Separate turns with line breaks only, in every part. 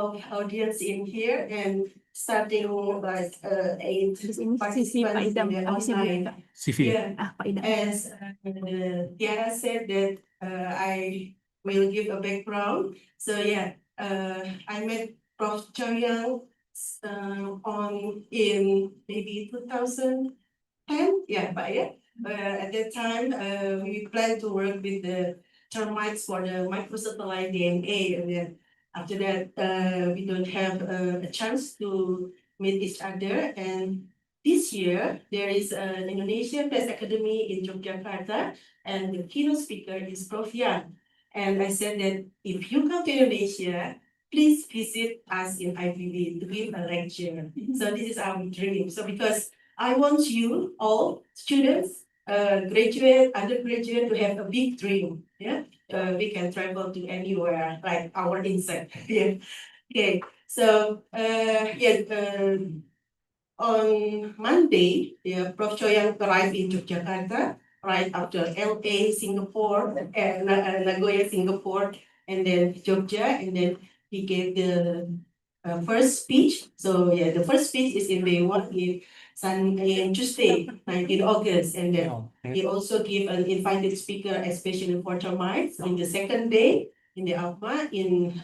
of audience in here, and starting like 8
Di sini sisi Pak
participants
Idam,
in the
habisnya
online.
buka.
CV.
Yeah,
Pak Idam.
as Tiara said that I will give a background. So yeah, I met Prof. Chow-Yang in maybe 2010. Yeah, but yeah, at that time we planned to work with the termites for the microsatellite DNA, and then after that we don't have a chance to meet each other. And this year there is an Indonesian Pest Academy in Yogyakarta, and the keynote speaker is Prof. Yang. And I said that if you come to Indonesia, please visit us in IPB to give a lecture. So this is our dream. So because I want you all students, graduate, undergraduate, to have a big dream. Yeah, we can travel to anywhere, like our insect. Yeah. Okay. So on Monday, Prof. Chow-Yang arrived in Yogyakarta right after LA, Singapore, and Nagoya, Singapore, and then Jogja, and then he gave the first speech. So yeah, the first speech is in Day 1 in Tuesday, 19 August, and then he also gave an invited speaker, especially for termites, on the second day in the APMA in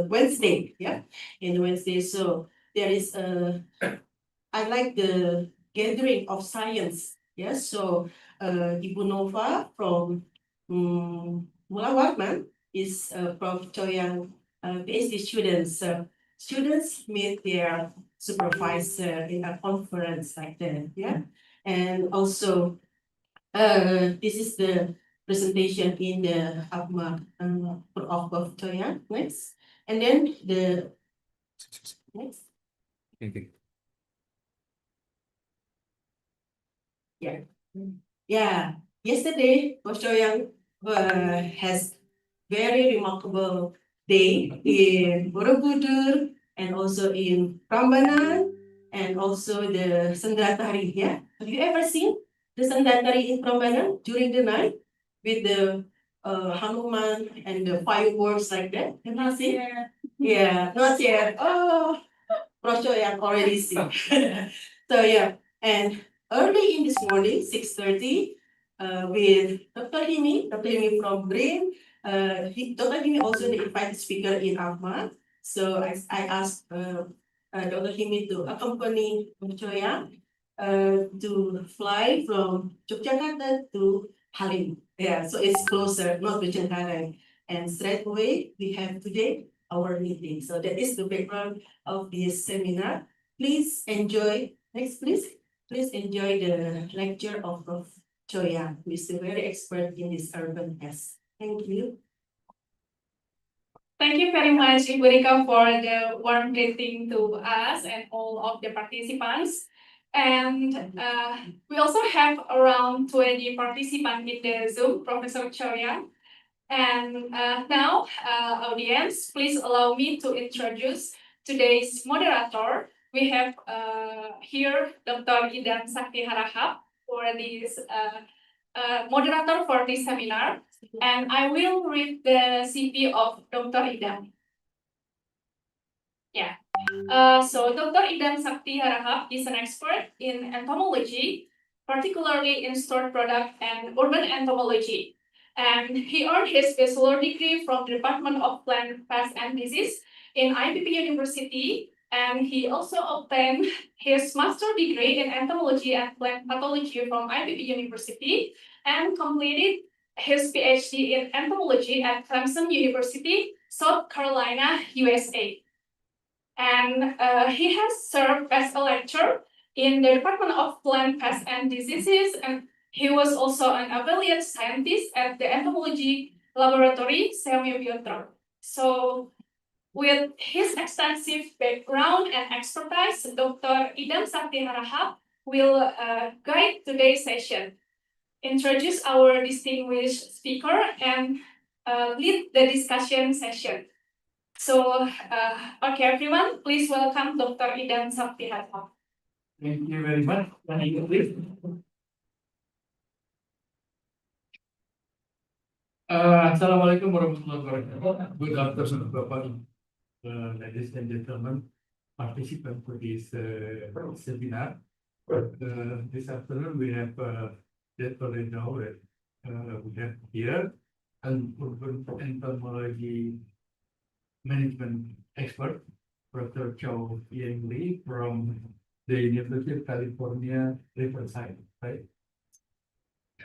Wednesday. Yeah, in Wednesday. So there is I like the gathering of science. Yes, so Ibu Nova from Mula Warman is Prof. Chow-Yang PhD students. Students meet their supervisor in a conference like that. Yeah, and also this is the presentation in the APMA of Prof. Chow-Yang. Next, and then the next.
Okay.
Yeah. Yeah. Yesterday, Prof. Chow-Yang has very remarkable day in Borobudur and also in Prambanan and also the Senggatari. Yeah. Have you ever seen the Senggatari in Prambanan during the night with the Hanuman and the fireworks like that? Have you seen? Yeah, not yet. Oh, Prof. Chow-Yang already seen. So yeah, and early in this morning, 6:30, with Dr. Himi from Brain. Dr. Himi also the invited speaker in APMA. So I asked Dr. Himi to accompany Chow-Yang to fly from Yogyakarta to Halim. Yeah, so it's closer, not to Cengkareng. And straight away, we have today our meeting. So that is the background of this seminar. Please enjoy. Next, please. Please enjoy the lecture of Prof. Chow-Yang, who is a very expert in this urban pest. Thank you.
Thank you very much, Ibu Rika, for the warm greeting to us and all of the participants. And we also have around 20 participants in the Zoom, Professor Chow-Yang. And now, audience, please allow me to introduce today's moderator. We have here Dr. Idam Sakti Harahap for this moderator for this seminar, and I will read the CV of Dr. Idam. Yeah. So Dr. Idam Sakti Harahap is an expert in entomology, particularly in stored product and urban entomology. And he earned his bachelor degree from the Department of Plant, Pest, and Disease in IPB University. And he also obtained his master degree in entomology and plant pathology from IPB University and completed his PhD in entomology at Clemson University, South Carolina, USA. And he has served as a lecturer in the Department of Plant, Pests, and Diseases, and he was also an affiliate scientist at the Entomology Laboratory, Semiobiotron. So, with his extensive background and expertise, Dr. Idam Sakti Harahap will guide today's session, introduce our distinguished speaker, and lead the discussion session. So, okay, everyone, please welcome Dr. Idam Sakti Harahap.
Thank you very much. Thank you, please. Assalamualaikum warahmatullahi wabarakatuh. Good afternoon, Bapak ladies and gentlemen, participants to this seminar. This afternoon we have that already know that we have here an urban entomology management expert, Professor Chow-Yang Lee from the University of California, Riverside, right?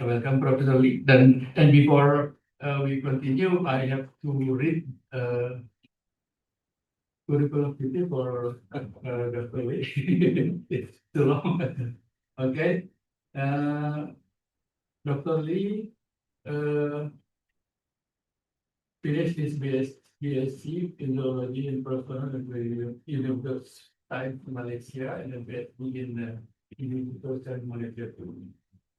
Welcome, Professor Lee. And before we continue, I have to read curriculum vitae for Dr. Lee. It's too long. Okay. Dr. Lee finished his BSc in Zoology in Prof at the University of Malaysia and a PhD in University of Malaysia too.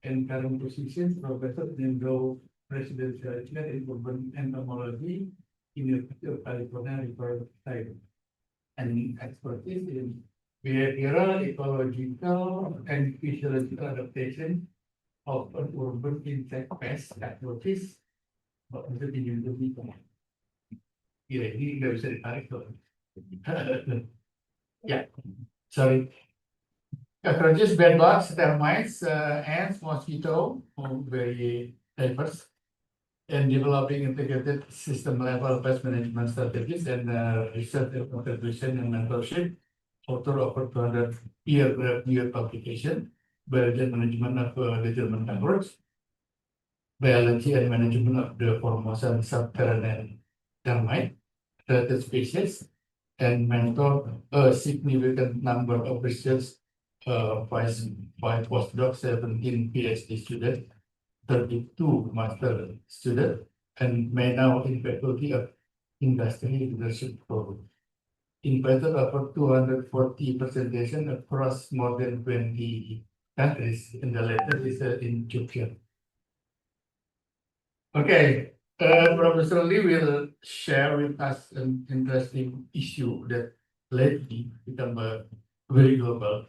And current position, Professor Nendo Presidential Chair in Urban Entomology, University of California, Riverside. And expertise in behavioral, ecological, and physiological adaptation of an urban insect pest approaches. Bisa Indonesia. Iya, ini nggak bisa ditarik tuh. Ya, sorry. Cockroaches, bedbugs, termites, ants, mosquito, very diverse. And developing integrated system level pest management strategies and research and contribution and mentorship, author of 200 peer-reviewed publication, biology management of the German cockroach, biology and management of the Formosan subterranean termite, related species, and mentor a significant number of research, 5 postdocs, 17 PhD students, 32 master students, and may now in faculty of industry leadership program. Invited over 240 presentations across more than 20 countries, and the latest is in Japan. Okay, Professor Lee will share with us an interesting issue that lately become a very global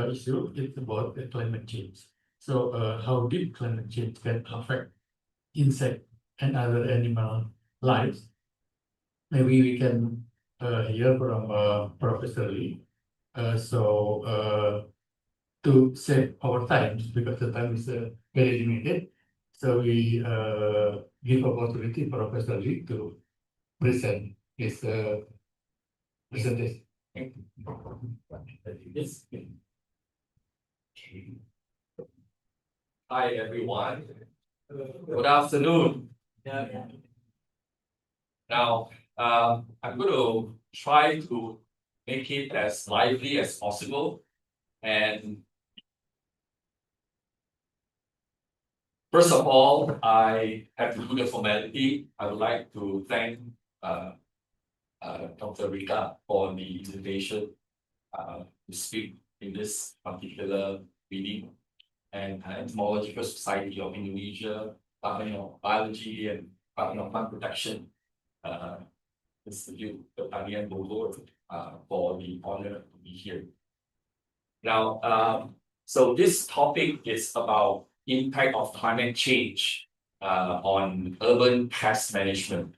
issue. It's about the climate change. So how did climate change can affect insect and other animal lives? Maybe we can hear from Professor Lee. To save our time, because the time is very limited, so we give opportunity for Professor Lee to present his presentation.
Yes. Hi, everyone. Good afternoon. Now, I'm going to try to make it as lively as possible. And first of all, I have to do the formality. I would like to thank Dr. Rika for the invitation to speak in this particular meeting, and Entomological Society of Indonesia, Department of Biology and Department of Plant Protection Institute, the Pertanian Bogor, for the honor to be here. Now, so this topic is about impact of climate change on urban pest management.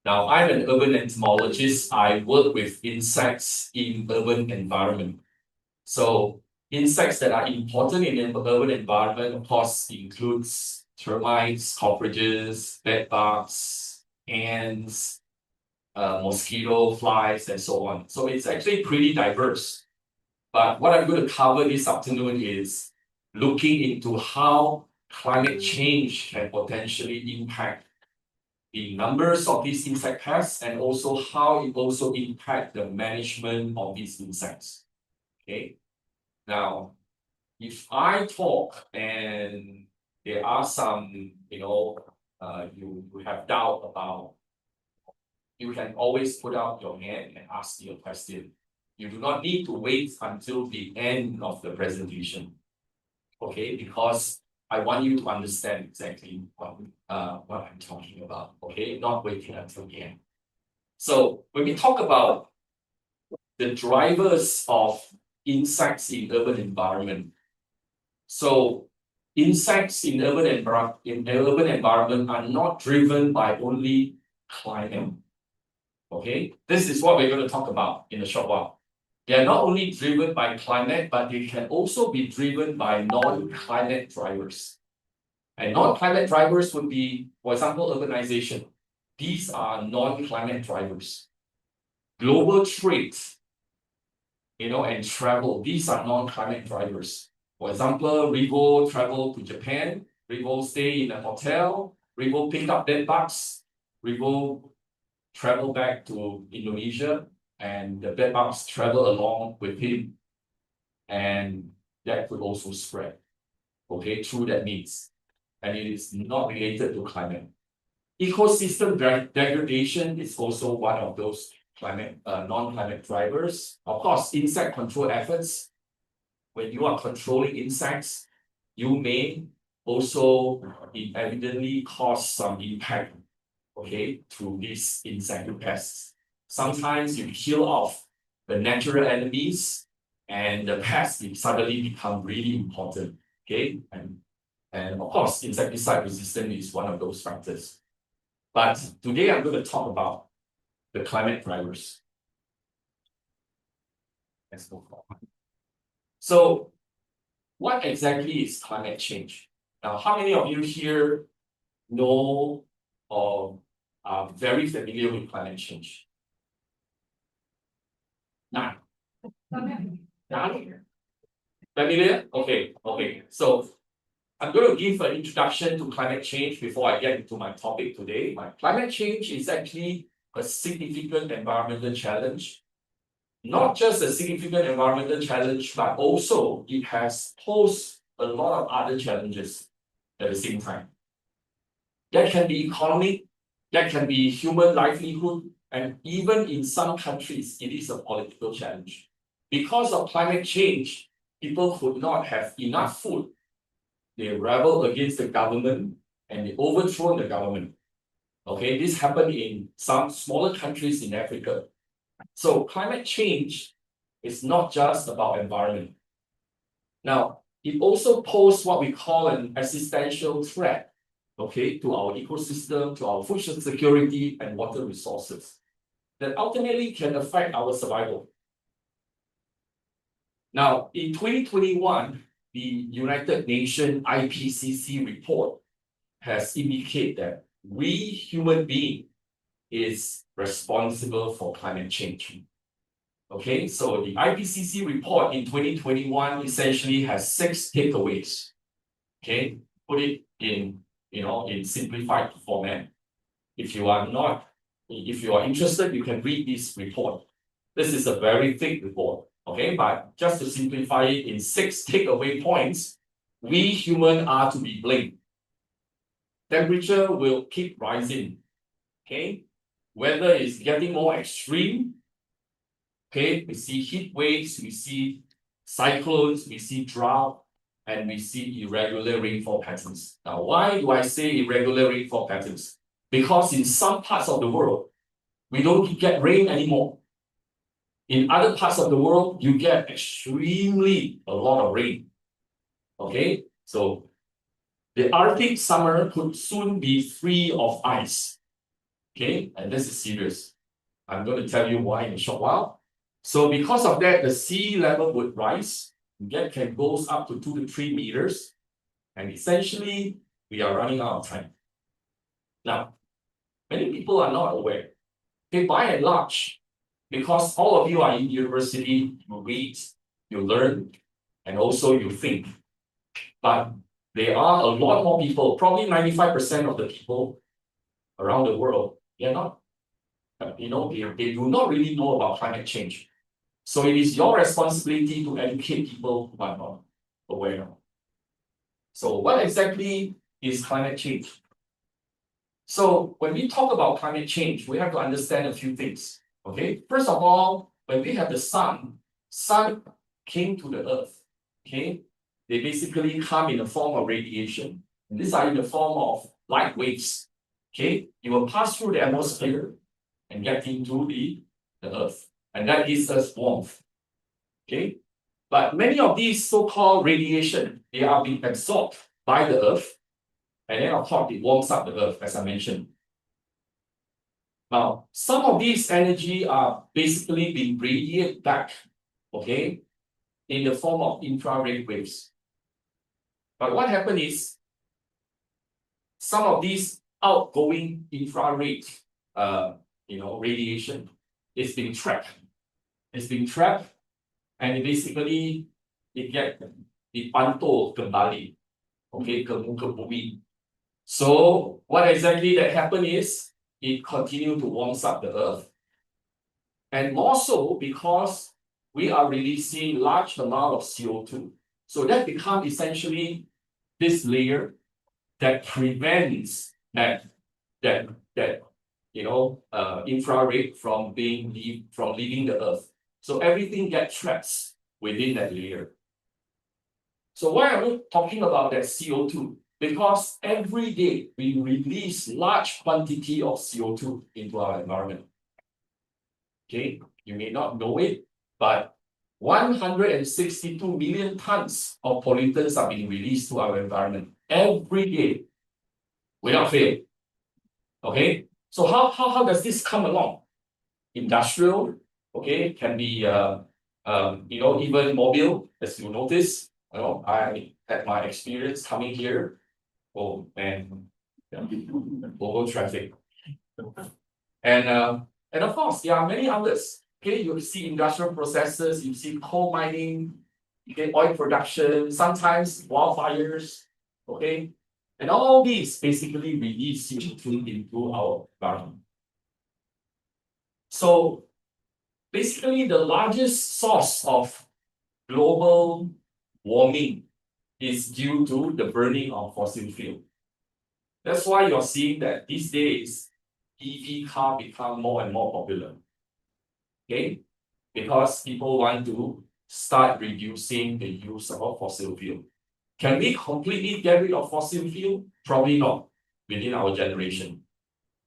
Now, I'm an urban entomologist. I work with insects in urban environment. So insects that are important in an urban environment, of course, includes termites, cockroaches, bedbugs, ants, mosquito, flies, and so on. So it's actually pretty diverse. But what I'm going to cover this afternoon is looking into how climate change can potentially impact the numbers of these insect pests, and also how it also impact the management of these insects. Okay. Now, if I talk and there are some, you have doubt about, you can always put out your hand and ask your question. You do not need to wait until the end of the presentation, okay? Because I want you to understand exactly what I'm talking about, okay? Not waiting until the end. So when we talk about the drivers of insects in urban environment, so insects in urban environment are not driven by only climate. Okay, this is what we're going to talk about in a short while. They are not only driven by climate, but they can also be driven by non-climate drivers. And non-climate drivers would be, for example, urbanization. These are non-climate drivers. Global trade, and travel, these are non-climate drivers. For example, Rivo travel to Japan, Rivo stay in a hotel, Rivo pick up dead bugs, Rivo travel back to Indonesia, and the bed bugs travel along with him. And that could also spread, okay, through that means. And it is not related to climate. Ecosystem degradation is also one of those non-climate drivers. Of course, insect control efforts. When you are controlling insects, you may also evidently cause some impact, okay, to these insect pests. Sometimes you kill off the natural enemies, and the pests suddenly become really important, okay? And of course, insecticide resistance is one of those factors. But today I'm going to talk about the climate drivers. Let's move on. So, what exactly is climate change? Now, how many of you here know or are very familiar with climate change? None. None? Familiar? Okay. So, I'm going to give an introduction to climate change before I get into my topic today. Climate change is actually a significant environmental challenge. Not just a significant environmental challenge, but also it has posed a lot of other challenges at the same time. That can be economic, that can be human livelihood, and even in some countries, it is a political challenge. Because of climate change, people could not have enough food. They rebel against the government and they overthrow the government. Okay, this happened in some smaller countries in Africa. So climate change is not just about environment. Now, it also poses what we call an existential threat, okay, to our ecosystem, to our food security and water resources that ultimately can affect our survival. Now, in 2021, the United Nations IPCC report has indicated that we human beings is responsible for climate change. Okay, so the IPCC report in 2021 essentially has 6 takeaways. Okay, put it in in simplified format. If you are interested, you can read this report. This is a very thick report. Okay, but just to simplify it in 6 takeaway points, we humans are to be blamed. Temperature will keep rising. Okay, weather is getting more extreme. Okay, we see heat waves, we see cyclones, we see drought, and we see irregular rainfall patterns. Now, why do I say irregular rainfall patterns? Because in some parts of the world, we don't get rain anymore. In other parts of the world, you get extremely a lot of rain. Okay, so the Arctic summer could soon be free of ice. Okay, and this is serious. I'm going to tell you why in a short while. So because of that, the sea level would rise. That can go up to 2 to 3 meters. And essentially, we are running out of time. Now, many people are not aware. Okay, by and large, because all of you are in university, you read, you learn, and also you think. But there are a lot more people, probably 95% of the people around the world, they're not, they do not really know about climate change. So it is your responsibility to educate people who are not aware. So what exactly is climate change? So when we talk about climate change, we have to understand a few things. Okay, first of all, when we have the sun came to the earth. Okay, they basically come in the form of radiation. And these are in the form of light waves. Okay, it will pass through the atmosphere and get into the earth. And that gives us warmth. Okay, but many of these so-called radiation, they are being absorbed by the earth, and then of course it warms up the earth, as I mentioned. Now, some of these energy are basically being radiated back, okay, in the form of infrared waves. But what happens is, some of these outgoing infrared, radiation is being trapped. It's being trapped, and it basically dipantul kembali, okay, ke muka bumi. So what exactly that happened is it continued to warm up the earth, and more so because we are releasing large amount of CO2. So that becomes essentially this layer that prevents that infrared from leaving the earth. So everything gets trapped within that layer. So why are we talking about that CO2? Because every day we release large quantity of CO2 into our environment. Okay, you may not know it, but 162 million tons of pollutants are being released to our environment every day without fail. Okay, so how does this come along? Industrial, okay, can be even mobile, as you notice. I had my experience coming here. Oh man, yeah, global traffic. And of course, there are many others. Okay, you see industrial processes, you see coal mining, okay, oil production, sometimes wildfires, okay, and all these basically release CO2 into our environment. So basically, the largest source of global warming is due to the burning of fossil fuel. That's why you're seeing that these days EV car become more and more popular. Okay, because people want to start reducing the use of fossil fuel. Can we completely get rid of fossil fuel? Probably not within our generation.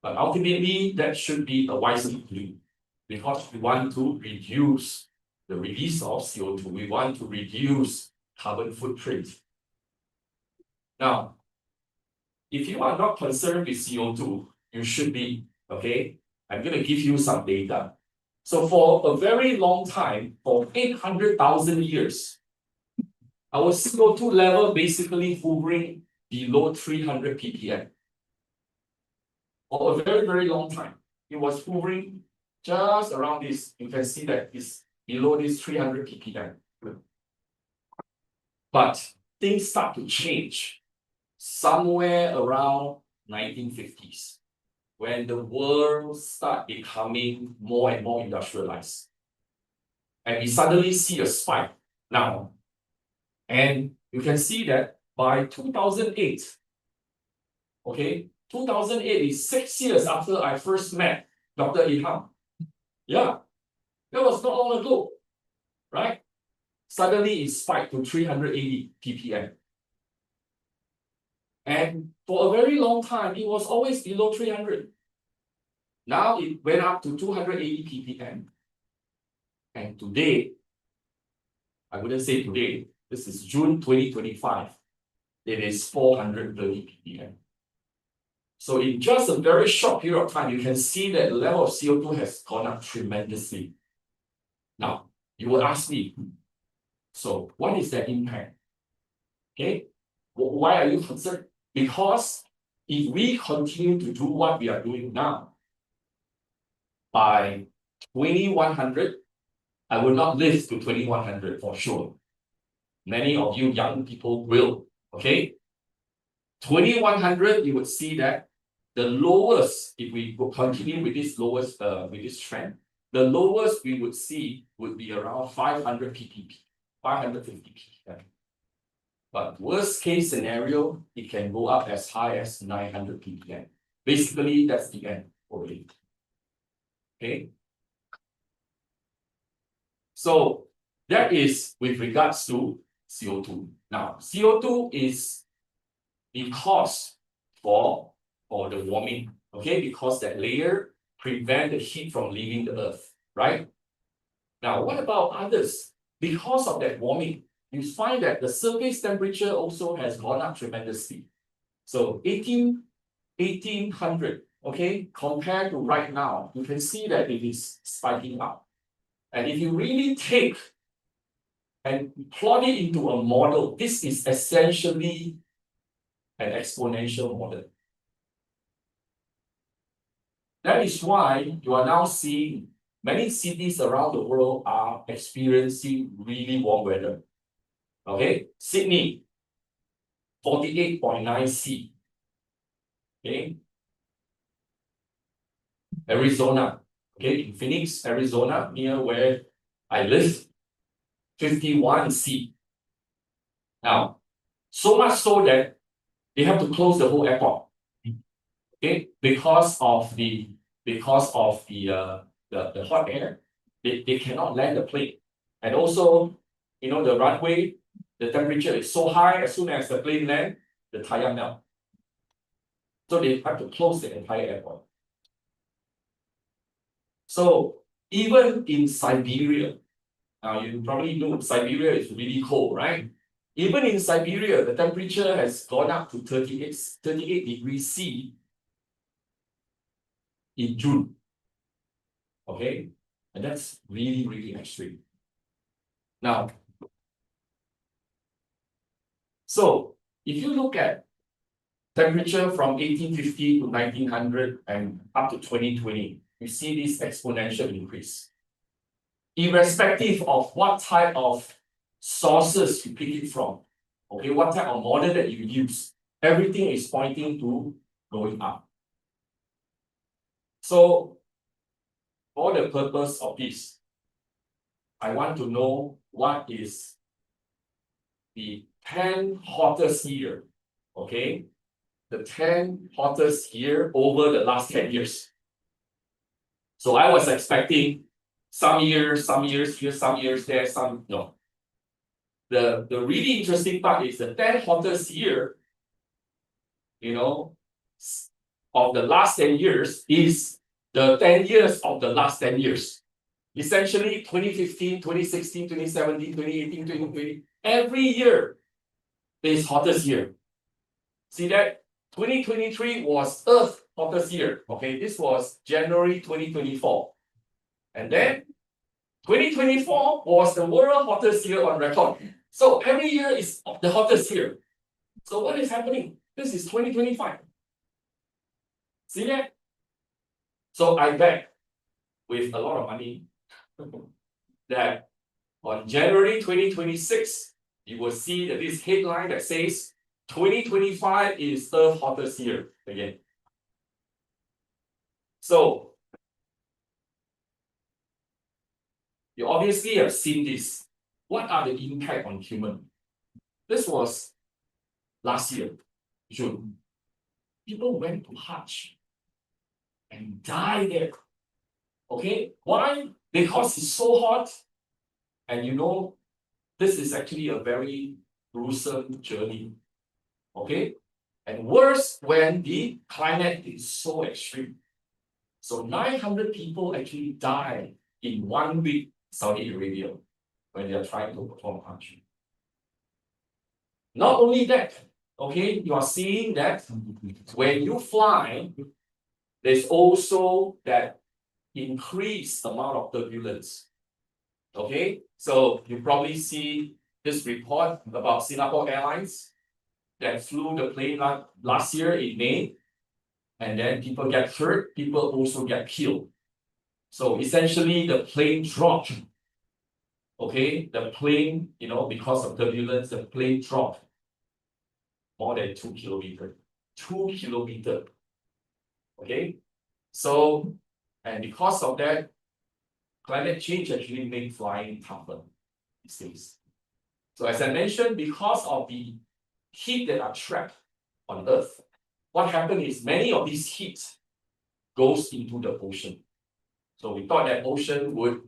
But ultimately, that should be a wise thing to do, because we want to reduce the release of CO2. We want to reduce carbon footprint. Now, if you are not concerned with CO2, you should be, okay? I'm going to give you some data. So for a very long time, for 800,000 years, our CO2 level basically hovering below 300 ppm. For a very, very long time, it was hovering just around this. You can see that it's below this 300 ppm. But things start to change somewhere around 1950s, when the world start becoming more and more industrialized. And we suddenly see a spike now. And you can see that by 2008, okay, 2008 is 6 years after I first met Dr. Ilham. Yeah, that was not long ago, right? Suddenly it spiked to 380 ppm. And for a very long time, it was always below 300. Now it went up to 280 ppm. And today, I wouldn't say today, this is June 2025, it is 430 ppm. So in just a very short period of time, you can see that the level of CO2 has gone up tremendously. Now, you will ask me, so what is that impact? Okay, why are you concerned? Because if we continue to do what we are doing now, by 2100, I will not live to 2100 for sure. Many of you young people will, okay? 2100, you would see that the lowest, if we continue with this with this trend, the lowest we would see would be around 500 ppm, 550 ppm. But worst case scenario, it can go up as high as 900 ppm. Basically, that's the end already. Okay. So that is with regards to CO2. Now, CO2 is the cause for the warming, okay? Because that layer prevents the heat from leaving the earth, right? Now, what about others? Because of that warming, you find that the surface temperature also has gone up tremendously. So 1800 okay, compared to right now, you can see that it is spiking up. And if you really take and plot it into a model, this is essentially an exponential model. That is why you are now seeing many cities around the world are experiencing really warm weather. Okay, Sydney, 48.9 C. Okay, Arizona, okay, in Phoenix, Arizona, near where I live, 51 C. Now, so much so that they have to close the whole airport. Okay, because of the the hot air, they cannot land the plane. And also, you know, the runway, the temperature is so high, as soon as the plane land, the tire melt. So they have to close the entire airport. So even in Siberia, now you probably know Siberia is really cold, right? Even in Siberia, the temperature has gone up to 38 degrees C in June. Okay, and that's really, really extreme. Now, so if you look at temperature from 1850 to 1900 and up to 2020, you see this exponential increase. Irrespective of what type of sources you pick it from, okay, what type of model that you use, everything is pointing to going up. So, for the purpose of this, I want to know what is the 10 hottest year, okay? The 10 hottest year over the last 10 years. So I was expecting some years here, some years there, some no. The really interesting part is the 10 hottest year, you know, of the last 10 years is the 10 years of the last 10 years. Essentially 2015, 2016, 2017, 2018, 2020, every year is hottest year. See that? 2023 was Earth hottest year. Okay, this was January 2024. And then 2024 was the world hottest year on record. So every year is the hottest year. So what is happening? This is 2025. See that? So I bet with a lot of money that on January 2026, you will see that this headline that says 2025 is the hottest year again. So you obviously have seen this. What are the impact on human? This was last year, June. People went to Hajj and died there. Okay, why? Because it's so hot, and you know, this is actually a very gruesome journey. Okay, and worse when the climate is so extreme. So 900 people actually died in 1 week, Saudi Arabia, when they are trying to perform Hajj. Not only that, okay, you are seeing that when you fly, there's also that increased amount of turbulence. Okay, so you probably see this report about Singapore Airlines that flew the plane last year in May, and then people get hurt, people also get killed. So essentially the plane dropped. Okay, the plane, you know, because of turbulence, the plane dropped more than 2 kilometers. 2 kilometers. Okay, so, and because of that, climate change actually makes flying tougher these days. So as I mentioned, because of the heat that are trapped on Earth, what happened is many of these heat goes into the ocean. So we thought that ocean would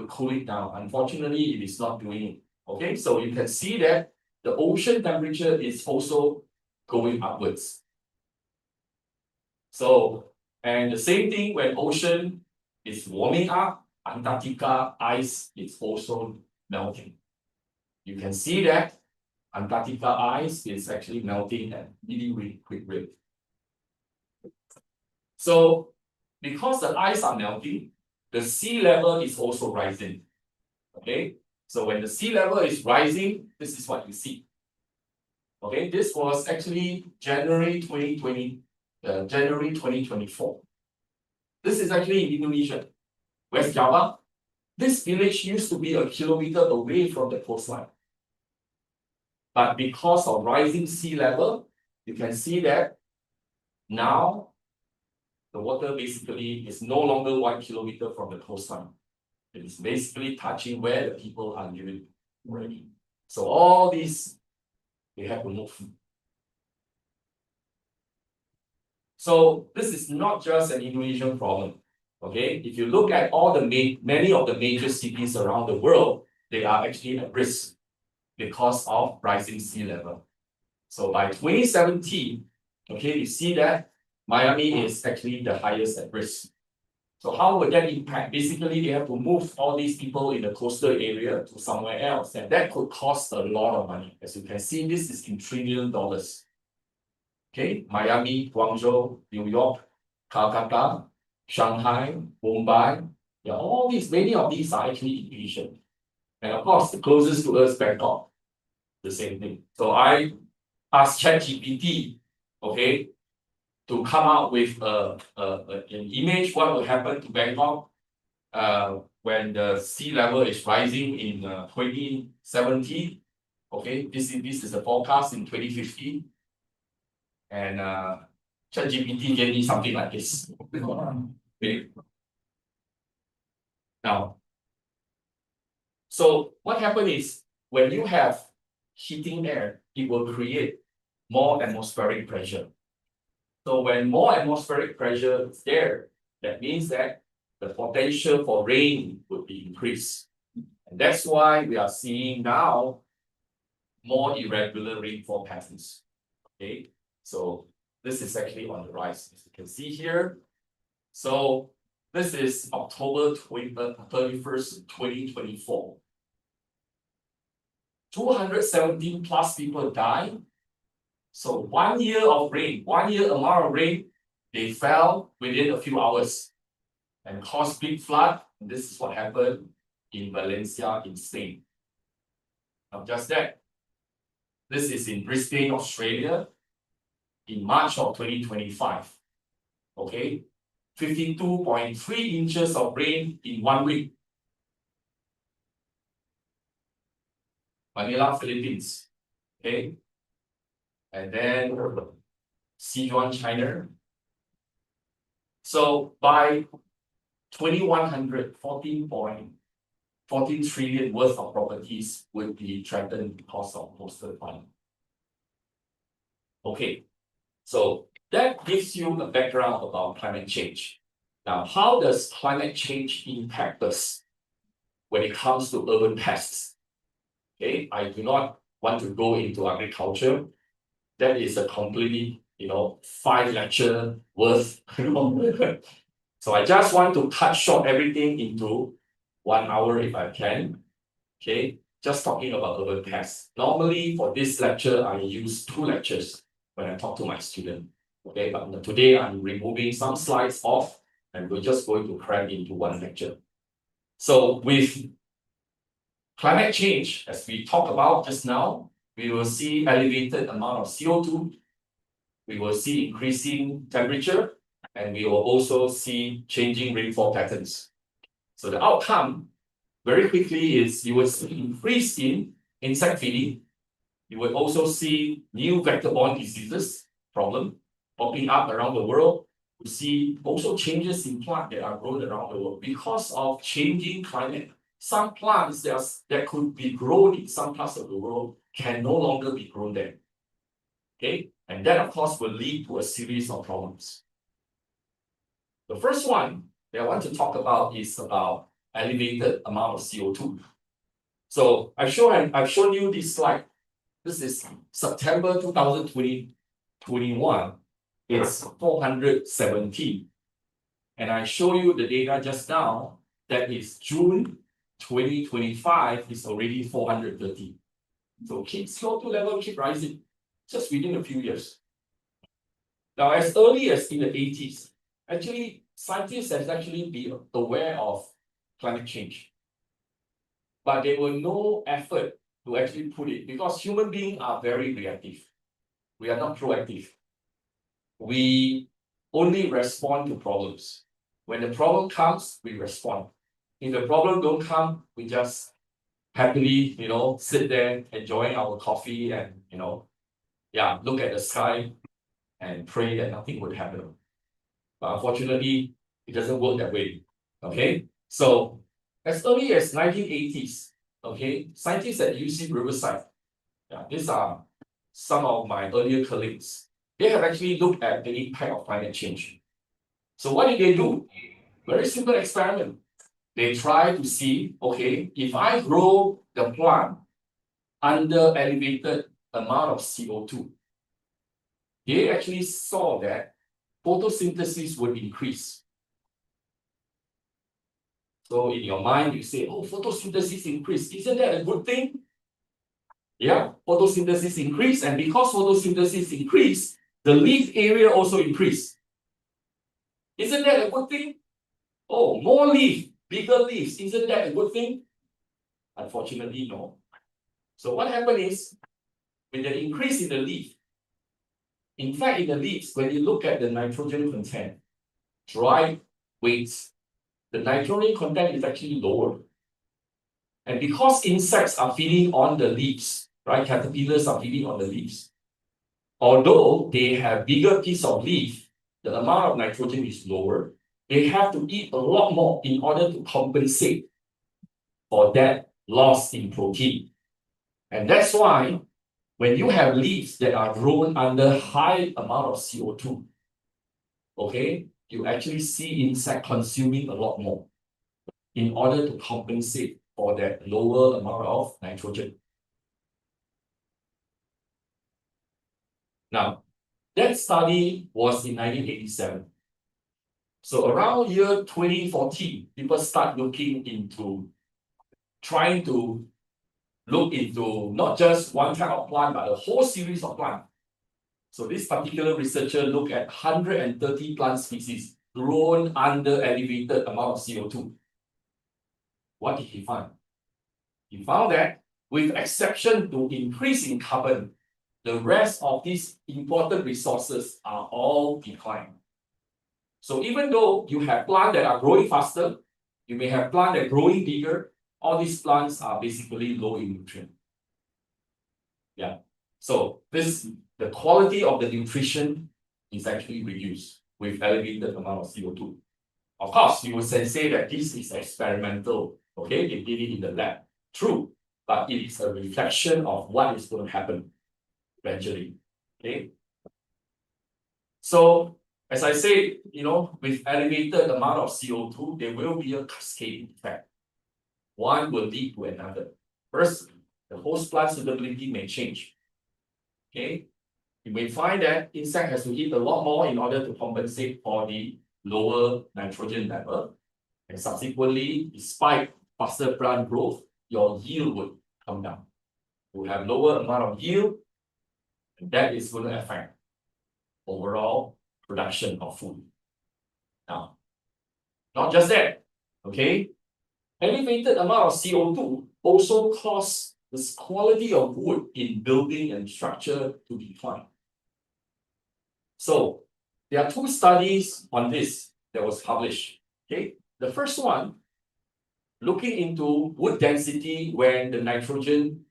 cool it down. Unfortunately, it is not doing it. Okay, so you can see that the ocean temperature is also going upwards. So, and the same thing when ocean is warming up, Antarctica ice is also melting. You can see that Antarctica ice is actually melting at really, really quick rate. So because the ice are melting, the sea level is also rising. Okay, so when the sea level is rising, this is what you see. Okay, this was actually January 2024. This is actually in Indonesia, West Java. This village used to be a kilometer away from the coastline. But because of rising sea level, you can see that now the water basically is no longer 1 kilometer from the coastline. It is basically touching where the people are living already. So all these, they have to move. So this is not just an Indonesian problem. Okay, if you look at all the many of the major cities around the world, they are actually at risk because of rising sea level. So by 2017, okay, you see that Miami is actually the highest at risk. So how would that impact? Basically, they have to move all these people in the coastal area to somewhere else, and that could cost a lot of money. As you can see, this is in $1 trillion. Okay, Miami, Guangzhou, New York, Calcutta, Shanghai, Mumbai, yeah, all these, many of these are actually in Asia. And of course, the closest to us, Bangkok, the same thing. So I asked ChatGPT, okay, to come out with an image what will happen to Bangkok when the sea level is rising in 2070. Okay, this is the forecast in 2050. And ChatGPT gave me something like this. Okay. Now, so what happens is when you have heating air, it will create more atmospheric pressure. So when more atmospheric pressure is there, that means that the potential for rain would be increased. And that's why we are seeing now more irregular rainfall patterns. Okay, so this is actually on the rise, as you can see here. So this is October 31st, 2024. 217 plus people died. So 1 year of rain, 1 year amount of rain, they fell within a few hours and caused big flood. And this is what happened in Valencia in Spain. Not just that. This is in Brisbane, Australia, in March of 2025. Okay, 52.3 inches of rain in 1 week. Manila, Philippines. Okay. And then Sichuan, China. So by 2100, 14 trillion worth of properties would be threatened because of coastal flooding. Okay, so that gives you a background about climate change. Now, how does climate change impact us when it comes to urban pests? Okay, I do not want to go into agriculture. That is a completely, 5 lecture worth. So I just want to cut short everything into 1 hour if I can. Okay, just talking about urban pests. Normally for this lecture, I use 2 lectures when I talk to my student. Okay, but today I'm removing some slides off and we're just going to cram into 1 lecture. So with climate change, as we talked about just now, we will see elevated amount of CO2, we will see increasing temperature, and we will also see changing rainfall patterns. So the outcome, very quickly, is you will see increase in insect feeding. You will also see new vector-borne diseases problem popping up around the world. You see also changes in plants that are grown around the world because of changing climate. Some plants that could be grown in some parts of the world can no longer be grown there. Okay, and that of course will lead to a series of problems. The first one that I want to talk about is about elevated amount of CO2. So I've shown you this slide. This is September 2021. It's 417. And I show you the data just now. That is June 2025 is already 430. So CO2 level keep rising just within a few years. Now, as early as in the 80s, actually, scientists have actually been aware of climate change. But there were no effort to actually put it, because human beings are very reactive. We are not proactive. We only respond to problems. When the problem comes, we respond. If the problem don't come, we just happily, sit there enjoying our coffee and, look at the sky and pray that nothing would happen. But unfortunately, it doesn't work that way. Okay, so as early as 1980s, okay, scientists at UC Riverside, these are some of my earlier colleagues. They have actually looked at the impact of climate change. So what did they do? Very simple experiment. They try to see, okay, if I grow the plant under elevated amount of CO2, they actually saw that photosynthesis would increase. So in your mind, you say, oh, photosynthesis increase. Isn't that a good thing? Yeah, photosynthesis increase, and because photosynthesis increase, the leaf area also increase. Isn't that a good thing? Oh, more leaf, bigger leaves. Isn't that a good thing? Unfortunately, no. So what happened is, with the increase in the leaf, in fact, in the leaves, when you look at the nitrogen content, dry weights, the nitrogen content is actually lower. And because insects are feeding on the leaves, right? Caterpillars are feeding on the leaves. Although they have bigger piece of leaf, the amount of nitrogen is lower. They have to eat a lot more in order to compensate for that loss in protein. And that's why when you have leaves that are grown under high amount of CO2, okay, you actually see insect consuming a lot more in order to compensate for that lower amount of nitrogen. Now, that study was in 1987. So around year 2014, people start looking into trying to look into not just one type of plant, but a whole series of plants. So this particular researcher looked at 130 plant species grown under elevated amount of CO2. What did he find? He found that with exception to increase in carbon, the rest of these important resources are all declined. So even though you have plants that are growing faster, you may have plants that are growing bigger, all these plants are basically low in nutrient. Yeah. So the quality of the nutrition is actually reduced with elevated amount of CO2. Of course, you would say that this is experimental. Okay, they did it in the lab. True, but it is a reflection of what is going to happen eventually. Okay. So as I say, with elevated amount of CO2, there will be a cascading effect. One will lead to another. First, the host plant suitability may change. Okay, you may find that insect has to eat a lot more in order to compensate for the lower nitrogen level. And subsequently, despite faster plant growth, your yield would come down. You have lower amount of yield, and that is going to affect overall production of food. Now, not just that, okay? Elevated amount of CO2 also cause the quality of wood in building and structure to decline. So there are two studies on this that was published. Okay, the first one looking into wood density when the nitrogen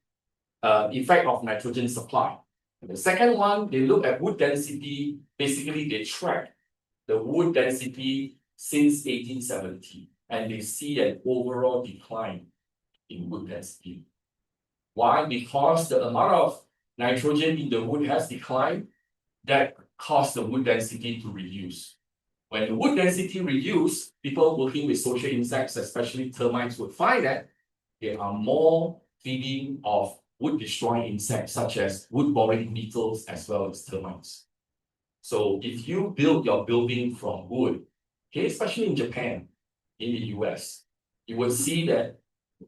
effect of nitrogen supply. And the second one, they look at wood density. Basically, they track the wood density since 1870, and they see an overall decline in wood density. Why? Because the amount of nitrogen in the wood has declined. That caused the wood density to reduce. When the wood density reduces, people working with social insects, especially termites, would find that there are more feeding of wood-destroying insects such as wood-boring beetles as well as termites. So if you build your building from wood, okay, especially in Japan, in the US, you will see that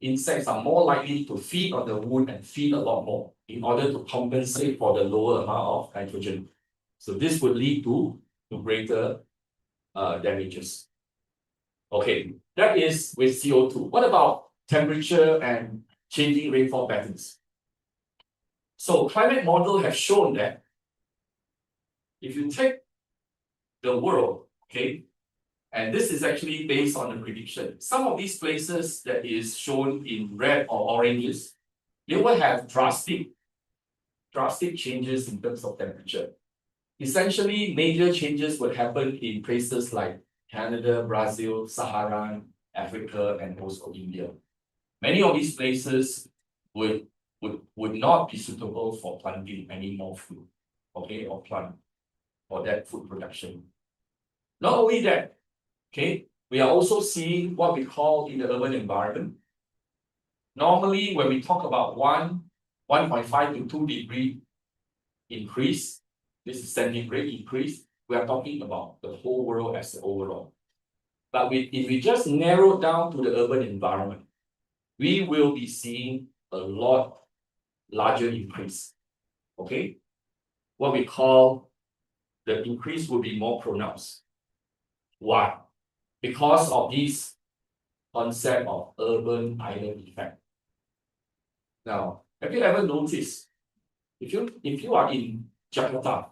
insects are more likely to feed on the wood and feed a lot more in order to compensate for the lower amount of nitrogen. So this would lead to greater damages. Okay, that is with CO2. What about temperature and changing rainfall patterns? So climate model have shown that if you take the world, okay, and this is actually based on the prediction. Some of these places that is shown in red or oranges, they will have drastic changes in terms of temperature. Essentially, major changes would happen in places like Canada, Brazil, Saharan, Africa, and also India. Many of these places would not be suitable for planting any more food, okay, or plant for that food production. Not only that, okay, we are also seeing what we call in the urban environment. Normally, when we talk about 1.5 to 2 degree increase, this is centigrade increase, we are talking about the whole world as the overall. But if we just narrow down to the urban environment, we will be seeing a lot larger increase. Okay? What we call the increase will be more pronounced. Why? Because of this concept of urban island effect. Now, have you ever noticed if you are in Jakarta,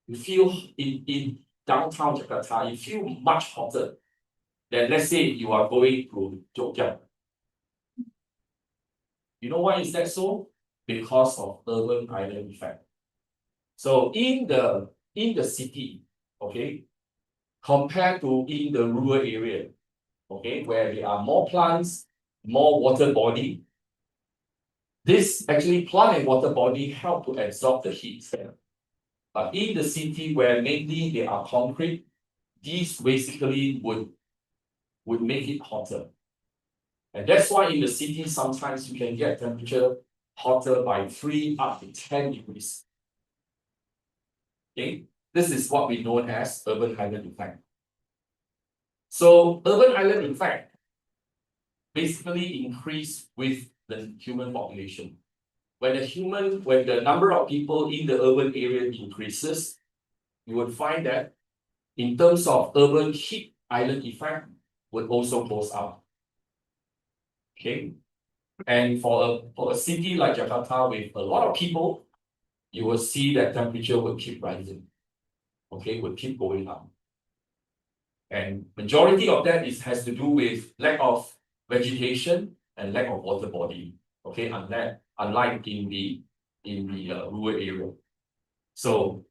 you feel in downtown Jakarta, you feel much hotter than, let's say, you are going to Jogja. You know why is that so? Because of urban island effect. So in the city, okay, compared to in the rural area, okay, where there are more plants, more water body, this actually plant and water body help to absorb the heat. But in the city where mainly they are concrete, these basically would make it hotter. And that's why in the city, sometimes you can get temperature hotter by 3 up to 10 degrees. Okay, this is what we know as urban island effect. So urban island effect basically increase with the human population. When the number of people in the urban area increases, you would find that in terms of urban heat island effect would also goes up. Okay, and for a city like Jakarta with a lot of people, you will see that temperature will keep rising. Okay, will keep going up. And majority of that has to do with lack of vegetation and lack of water body. Okay, unlike in the rural area. So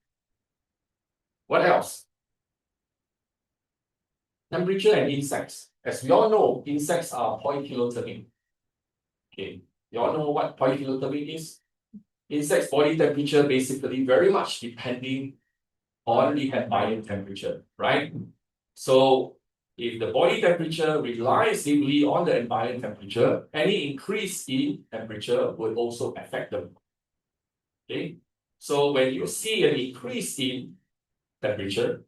what else? Temperature and insects. As we all know, insects are poikilothermic. Okay, you all know what poikilothermic is? Insects' body temperature basically very much depending on the ambient temperature, right? So if the body temperature relies heavily on the ambient temperature, any increase in temperature will also affect them. Okay, so when you see an increase in temperature,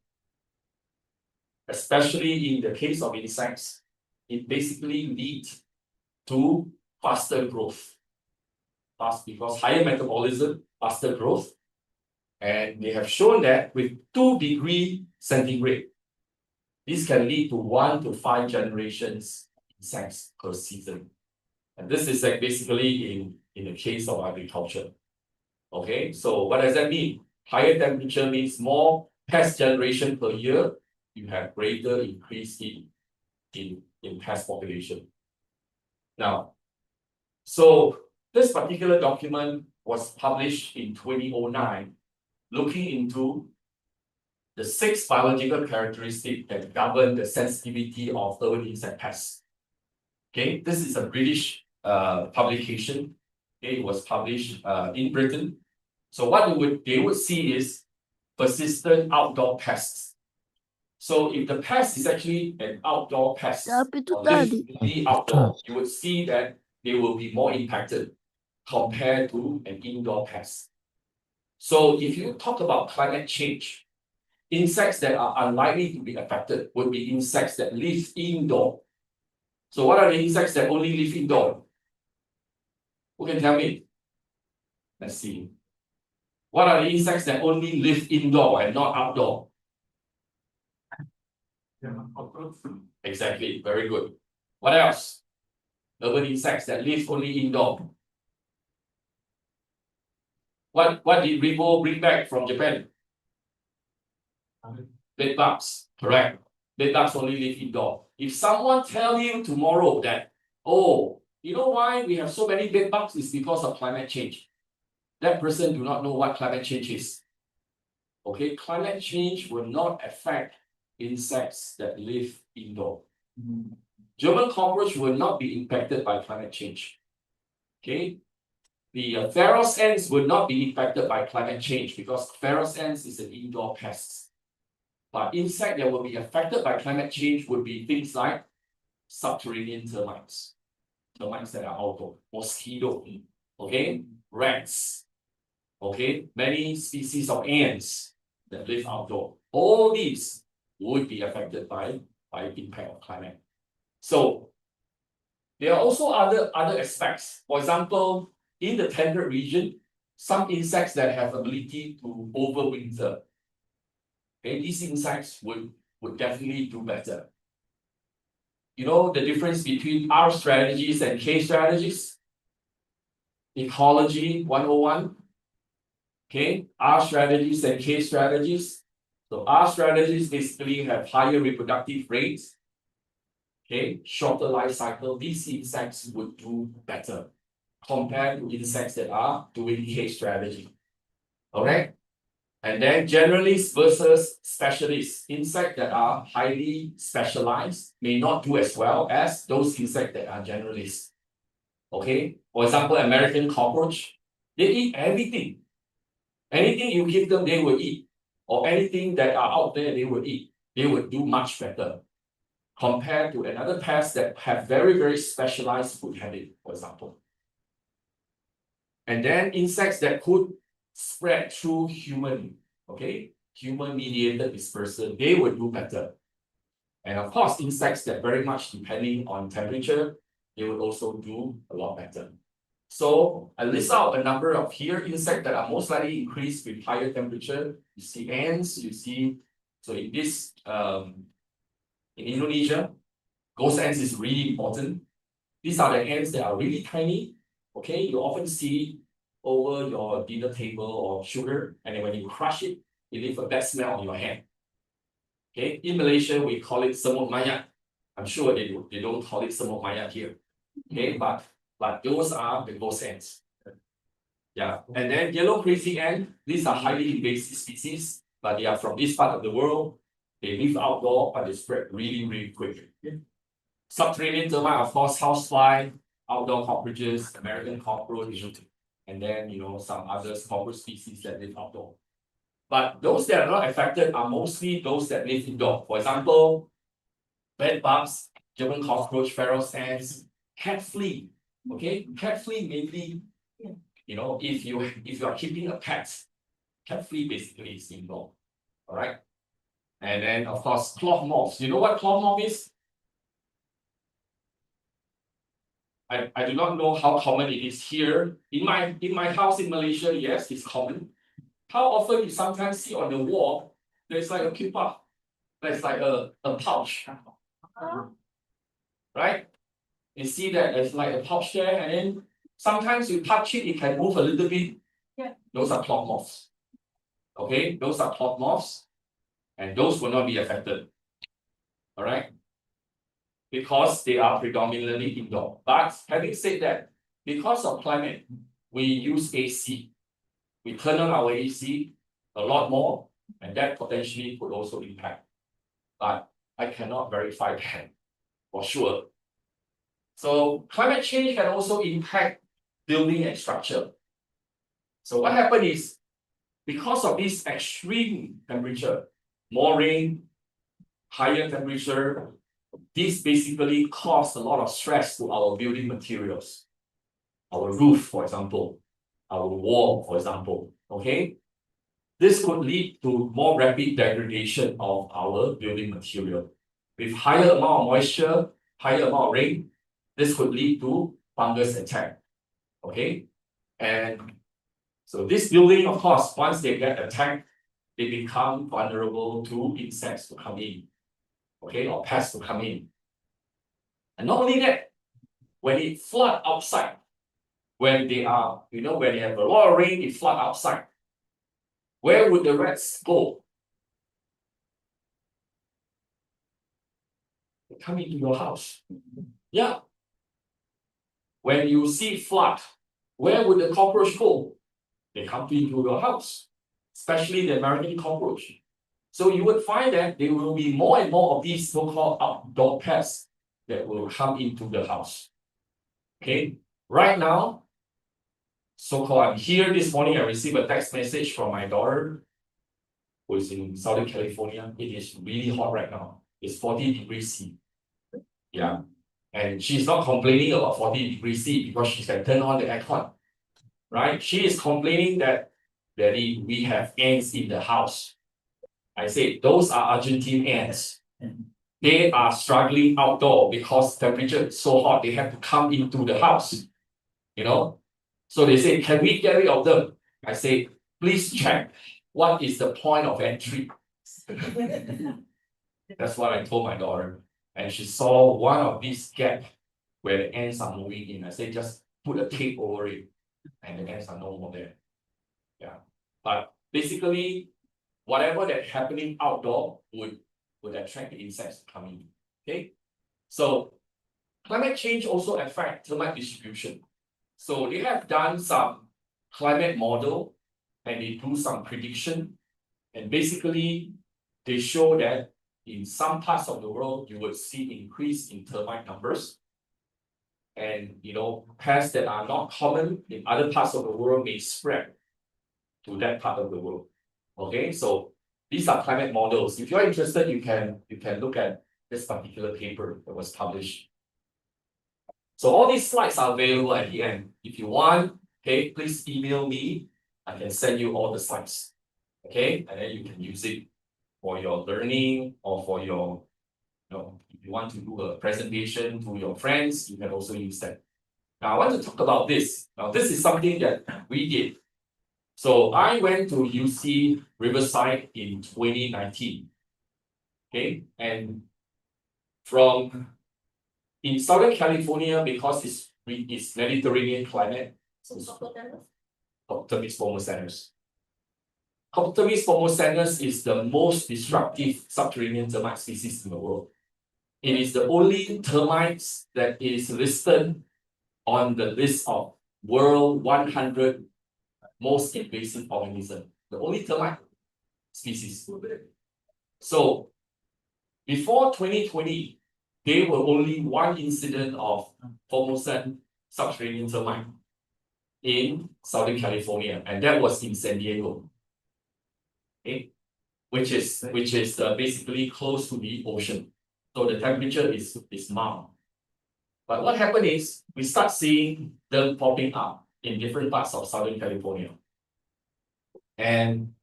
especially in the case of insects, it basically leads to faster growth. Because higher metabolism, faster growth. And they have shown that with 2 degrees centigrade, this can lead to 1 to 5 generations insects per season. And this is like basically in the case of agriculture. Okay, so what does that mean? Higher temperature means more pest generation per year. You have greater increase in pest population. Now, so this particular document was published in 2009, looking into the 6 biological characteristics that govern the sensitivity of urban insect pests. Okay, this is a British publication. Okay, it was published in Britain. So what they would see is persistent outdoor pests. So if the pest is actually an outdoor pest, or lives only outdoor, you would see that they will be more impacted compared to an indoor pest. So if you talk about climate change, insects that are unlikely to be affected would be insects that live indoor. So what are the insects that only live indoor? Who can tell me? Let's see. What are the insects that only live indoor and not outdoor?
German cockroach.
Exactly, very good. What else? Urban insects that live only indoor. What did Rebo bring back from Japan? Bed bugs, correct. Bed bugs only live indoor. If someone tell you tomorrow that, oh, you know why we have so many bed bugs is because of climate change. That person do not know what climate change is. Okay, climate change will not affect insects that live indoor. German cockroach will not be impacted by climate change. Okay, the Pharos ants will not be impacted by climate change because Pharos ants is an indoor pest. But insect that will be affected by climate change would be things like subterranean termites, termites that are outdoor, mosquito, okay, rats, okay, many species of ants that live outdoor. All these would be affected by impact of climate. So there are also other aspects. For example, in the temperate region, some insects that have ability to overwinter. Okay, these insects would definitely do better. You know the difference between R strategies and K strategies? Ecology 101. Okay, R strategies and K strategies. So R strategies basically have higher reproductive rates. Okay, shorter life cycle. These insects would do better compared to insects that are doing K strategy. Alright? And then generalists versus specialists. Insects that are highly specialized may not do as well as those insects that are generalists. Okay? For example, American cockroach, they eat everything. Anything you give them, they will eat. Or anything that are out there, they will eat. They will do much better compared to another pest that have very, very specialized food habit, for example. And then insects that could spread through human, okay, human mediated dispersal, they will do better. And of course, insects that very much depending on temperature, they will also do a lot better. So I list out a number of here insects that are most likely increased with higher temperature. You see ants, you see, so in this in Indonesia, ghost ants is really important. These are the ants that are really tiny. Okay, you often see over your dinner table or sugar, and then when you crush it, it leaves a bad smell on your hand. Okay, in Malaysia, we call it semut mayat. I'm sure they don't call it semut mayat here. Okay, but those are the ghost ants. Yeah, and then yellow crazy ant, these are highly invasive species, but they are from this part of the world. They live outdoor, but they spread really, really quick. Subterranean termite, of course, housefly, outdoor cockroaches, American cockroach, and then some other cockroach species that live outdoor. But those that are not affected are mostly those that live indoor. For example, bed bugs, German cockroach, Pharos ants, cat flea. Okay, cat flea mainly, if you are keeping a pet, cat flea basically is indoor. All right, and then of course cloth moths. You know what cloth moth is? I do not know how common it is here. In my house in Malaysia, yes, it's common. How often you sometimes see on the wall, there's like a pupa, there's like a pouch. Right? You see that there's like a pouch there, and then sometimes you touch it, it can move a little bit.
Yeah.
Those are cloth moths. Okay, those are cloth moths, and those will not be affected. All right? Because they are predominantly indoor. But having said that, because of climate, we use AC. We turn on our AC a lot more, and that potentially could also impact. But I cannot verify that for sure. So climate change can also impact building and structure. So what happened is, because of this extreme temperature, more rain, higher temperature, this basically caused a lot of stress to our building materials. Our roof, for example, our wall, for example, okay? This could lead to more rapid degradation of our building material. With higher amount of moisture, higher amount of rain, this could lead to fungus attack, okay? And so this building, of course, once they get attacked, they become vulnerable to insects to come in. okay, or pests to come in. And not only that, when it flood outside, when they are, when they have a lot of rain, it flood outside. Where would the rats go? They come into your house. Yeah. When you see flood, where would the cockroach go? They come into your house, especially the American cockroach. So you would find that there will be more and more of these so-called outdoor pests that will come into the house. Okay, right now, so-called I'm here this morning, I received a text message from my daughter who is in Southern California. It is really hot right now. It's 40 degrees C. Yeah. And she's not complaining about 40 degrees C because she can turn on the aircon. Right? She is complaining that, Daddy, we have ants in the house. I said, those are Argentine ants. They are struggling outdoor because temperature is so hot, they have to come into the house. So they say, can we get rid of them? I say, please check what is the point of entry. That's what I told my daughter. And she saw one of these gaps where the ants are moving in. I said, just put a tape over it, and the ants are no more there. Yeah. But basically, whatever that's happening outdoor would attract the insects to come in. Okay. So climate change also affects termite distribution. So they have done some climate model and they do some prediction. And basically, they show that in some parts of the world, you would see increase in termite numbers. And pests that are not common in other parts of the world may spread to that part of the world. Okay, so these are climate models. If you're interested, you can look at this particular paper that was published. So all these slides are available at the end. If you want, okay, please email me. I can send you all the slides. Okay, and then you can use it for your learning or for your, if you want to do a presentation to your friends, you can also use that. Now I want to talk about this. Now this is something that we did. So I went to UC Riverside in 2019. Okay, and in Southern California, because it's Mediterranean climate, Coptomis pomosanus. Coptomis pomosanus is the most destructive subterranean termite species in the world. It is the only termites that is listed on the list of world 100 most invasive organisms. The only termite species. So before 2020, there were only one incident of Formosan subterranean termite in Southern California, and that was in San Diego. Okay, which is basically close to the ocean. So the temperature is mild. But what happened is we start seeing them popping up in different parts of Southern California. And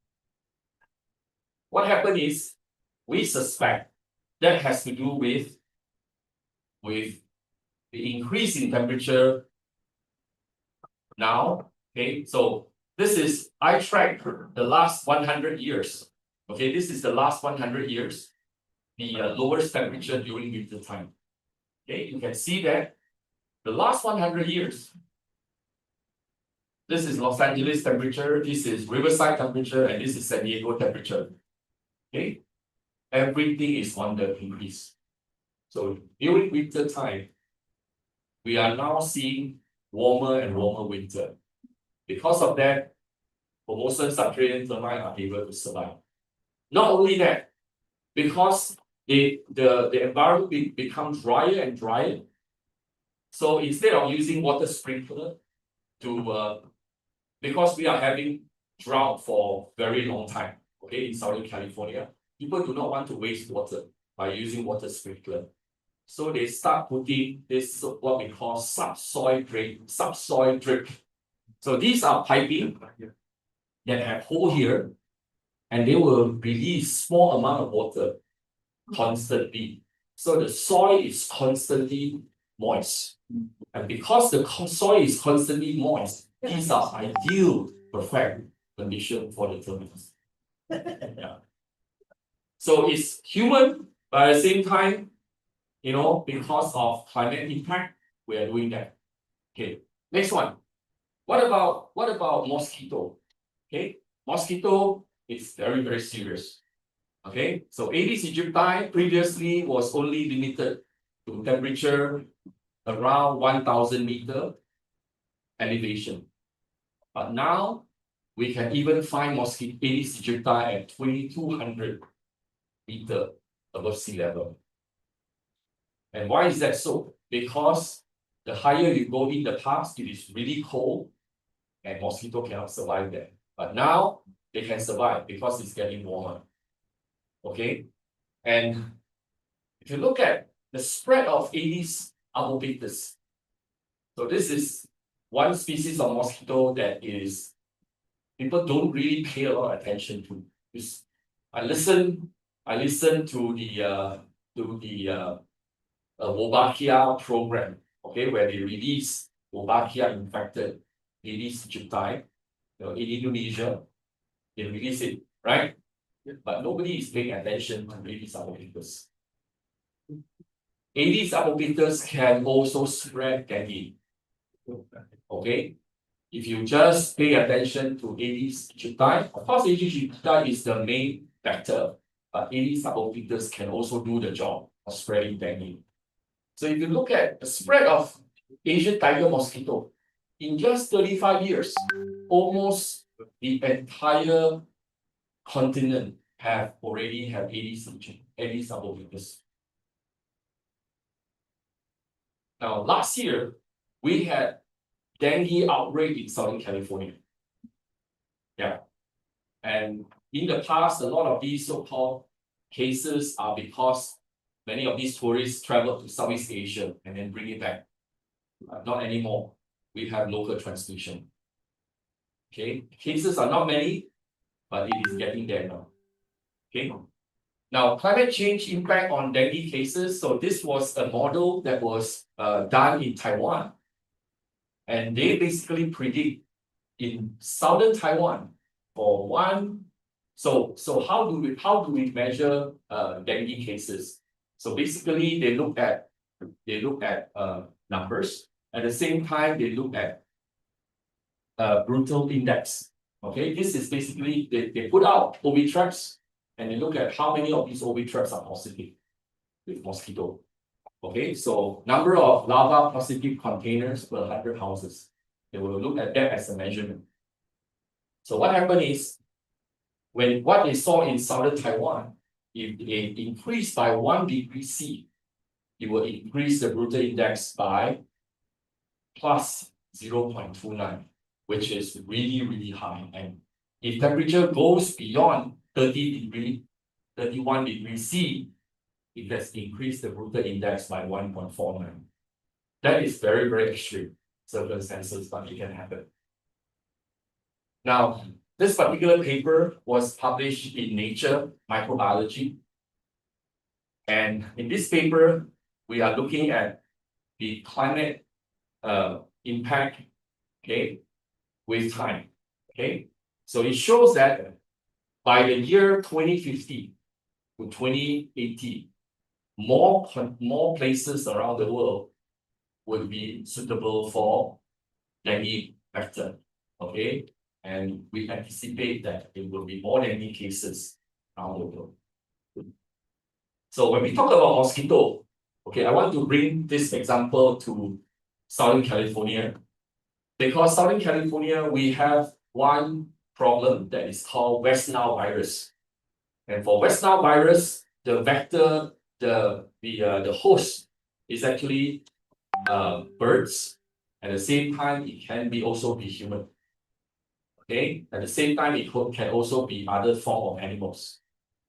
what happened is we suspect that has to do with the increase in temperature now. Okay, so I tracked the last 100 years. Okay, this is the last 100 years, the lowest temperature during winter time. Okay, you can see that the last 100 years, this is Los Angeles temperature, this is Riverside temperature, and this is San Diego temperature. Okay, everything is on the increase. So during winter time, we are now seeing warmer and warmer winter. Because of that, Formosan subterranean termite are able to survive. Not only that, because the environment becomes drier and drier. So instead of using water sprinkler because we are having drought for very long time, okay, in Southern California, people do not want to waste water by using water sprinkler. So they start putting this what we call subsoil drip. So these are piping that have hole here, and they will release small amount of water constantly. So the soil is constantly moist. And because the soil is constantly moist, these are ideal, perfect condition for the termites. Yeah. So it's human But at the same time, because of climate impact, we are doing that. Okay, next one. What about mosquito? Okay, mosquito is very, very serious. Okay, so Aedes aegypti previously was only limited to temperature around 1,000 meter elevation. But now we can even find mosquito Aedes aegypti at 2,200 meter above sea level. And why is that so? Because the higher you go in the past, it is really cold and mosquito cannot survive there. But now they can survive because it's getting warmer. Okay? And if you look at the spread of Aedes albopictus, so this is one species of mosquito that is people don't really pay a lot of attention to. I listen to the Wolbachia program, okay, where they release Wolbachia infected Aedes aegypti, in Indonesia, they release it, right? But nobody is paying attention to Aedes albopictus. Aedes albopictus can also spread dengue. Okay, if you just pay attention to Aedes aegypti, of course Aedes aegypti is the main vector, but Aedes albopictus can also do the job of spreading dengue. So if you look at the spread of Asian tiger mosquito, in just 35 years, almost the entire continent have already had Aedes albopictus. Now, last year, we had dengue outbreak in Southern California. Yeah. And in the past, a lot of these so-called cases are because many of these tourists travel to Southeast Asia and then bring it back. Not anymore. We have local transmission. Okay, cases are not many, but it is getting there now. Okay. Now, climate change impact on dengue cases. So this was a model that was done in Taiwan. And they basically predict in southern Taiwan for one. So how do we measure dengue cases? So basically they look at numbers. At the same time, they look at brutal index. Okay, this is basically they put out OB traps and they look at how many of these OB traps are positive with mosquito. Okay, so number of larva positive containers per 100 houses. They will look at that as a measurement. So what happened is, when what they saw in southern Taiwan, if it increased by 1 degree C, it will increase the brutal index by plus 0.29, which is really, really high. And if temperature goes beyond 31 degrees C, it has increased the brutal index by 1.49. That is very, very extreme circumstances, but it can happen. Now, this particular paper was published in Nature Microbiology. And in this paper, we are looking at the climate impact, okay, with time. Okay, so it shows that by the year 2050 to 2080, more places around the world would be suitable for dengue vector. Okay, and we anticipate that it will be more dengue cases around the world. So when we talk about mosquito, okay, I want to bring this example to Southern California, because Southern California, we have one problem that is called West Nile virus. And for West Nile virus, the vector, the host is actually birds. At the same time, it can also be human. Okay, at the same time, it can also be other form of animals.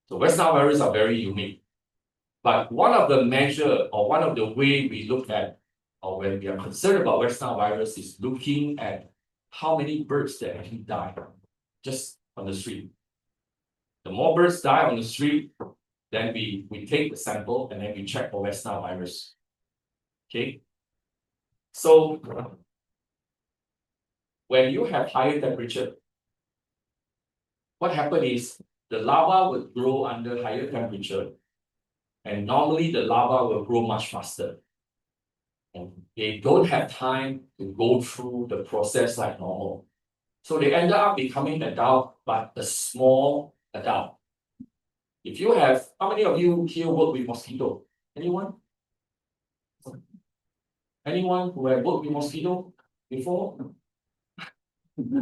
So West Nile virus are very unique. But one of the measure or one of the way we look at, or when we are concerned about West Nile virus, is looking at how many birds that actually die just on the street. The more birds die on the street, then we take the sample and then we check for West Nile virus. Okay. So when you have higher temperature, what happens is the larva would grow under higher temperature, And normally the larva will grow much faster. And they don't have time to go through the process like normal. So they end up becoming adult, but a small adult. If you have, how many of you here work with mosquito? Anyone? Anyone who have worked with mosquito before?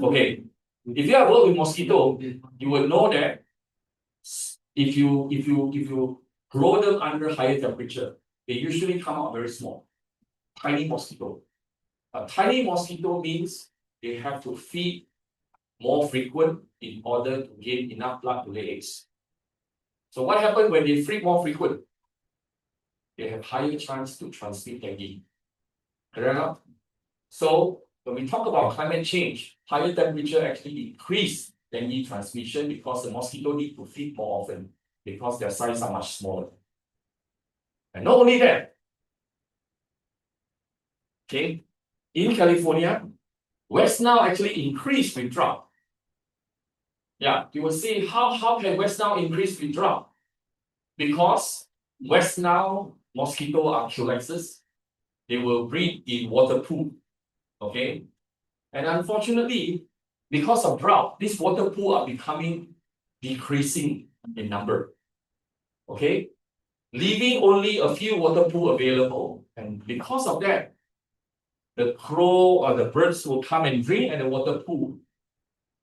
Okay. If you have worked with mosquito, you will know that if you grow them under higher temperature, they usually come out very small. Tiny mosquito. A tiny mosquito means they have to feed more frequent in order to gain enough blood to lay eggs. So what happens when they feed more frequent? They have higher chance to transmit dengue. Correct? So when we talk about climate change, higher temperature actually increase dengue transmission because the mosquito need to feed more often because their size are much smaller. And not only that, okay, in California, West Nile actually increased with drought. Yeah, you will see how can West Nile increase with drought? Because West Nile mosquito are culexes. They will breed in water pool. Okay. And unfortunately, because of drought, these water pool are decreasing in number. Okay. Leaving only a few water pool available. And because of that, the crow or the birds will come and drink at the water pool.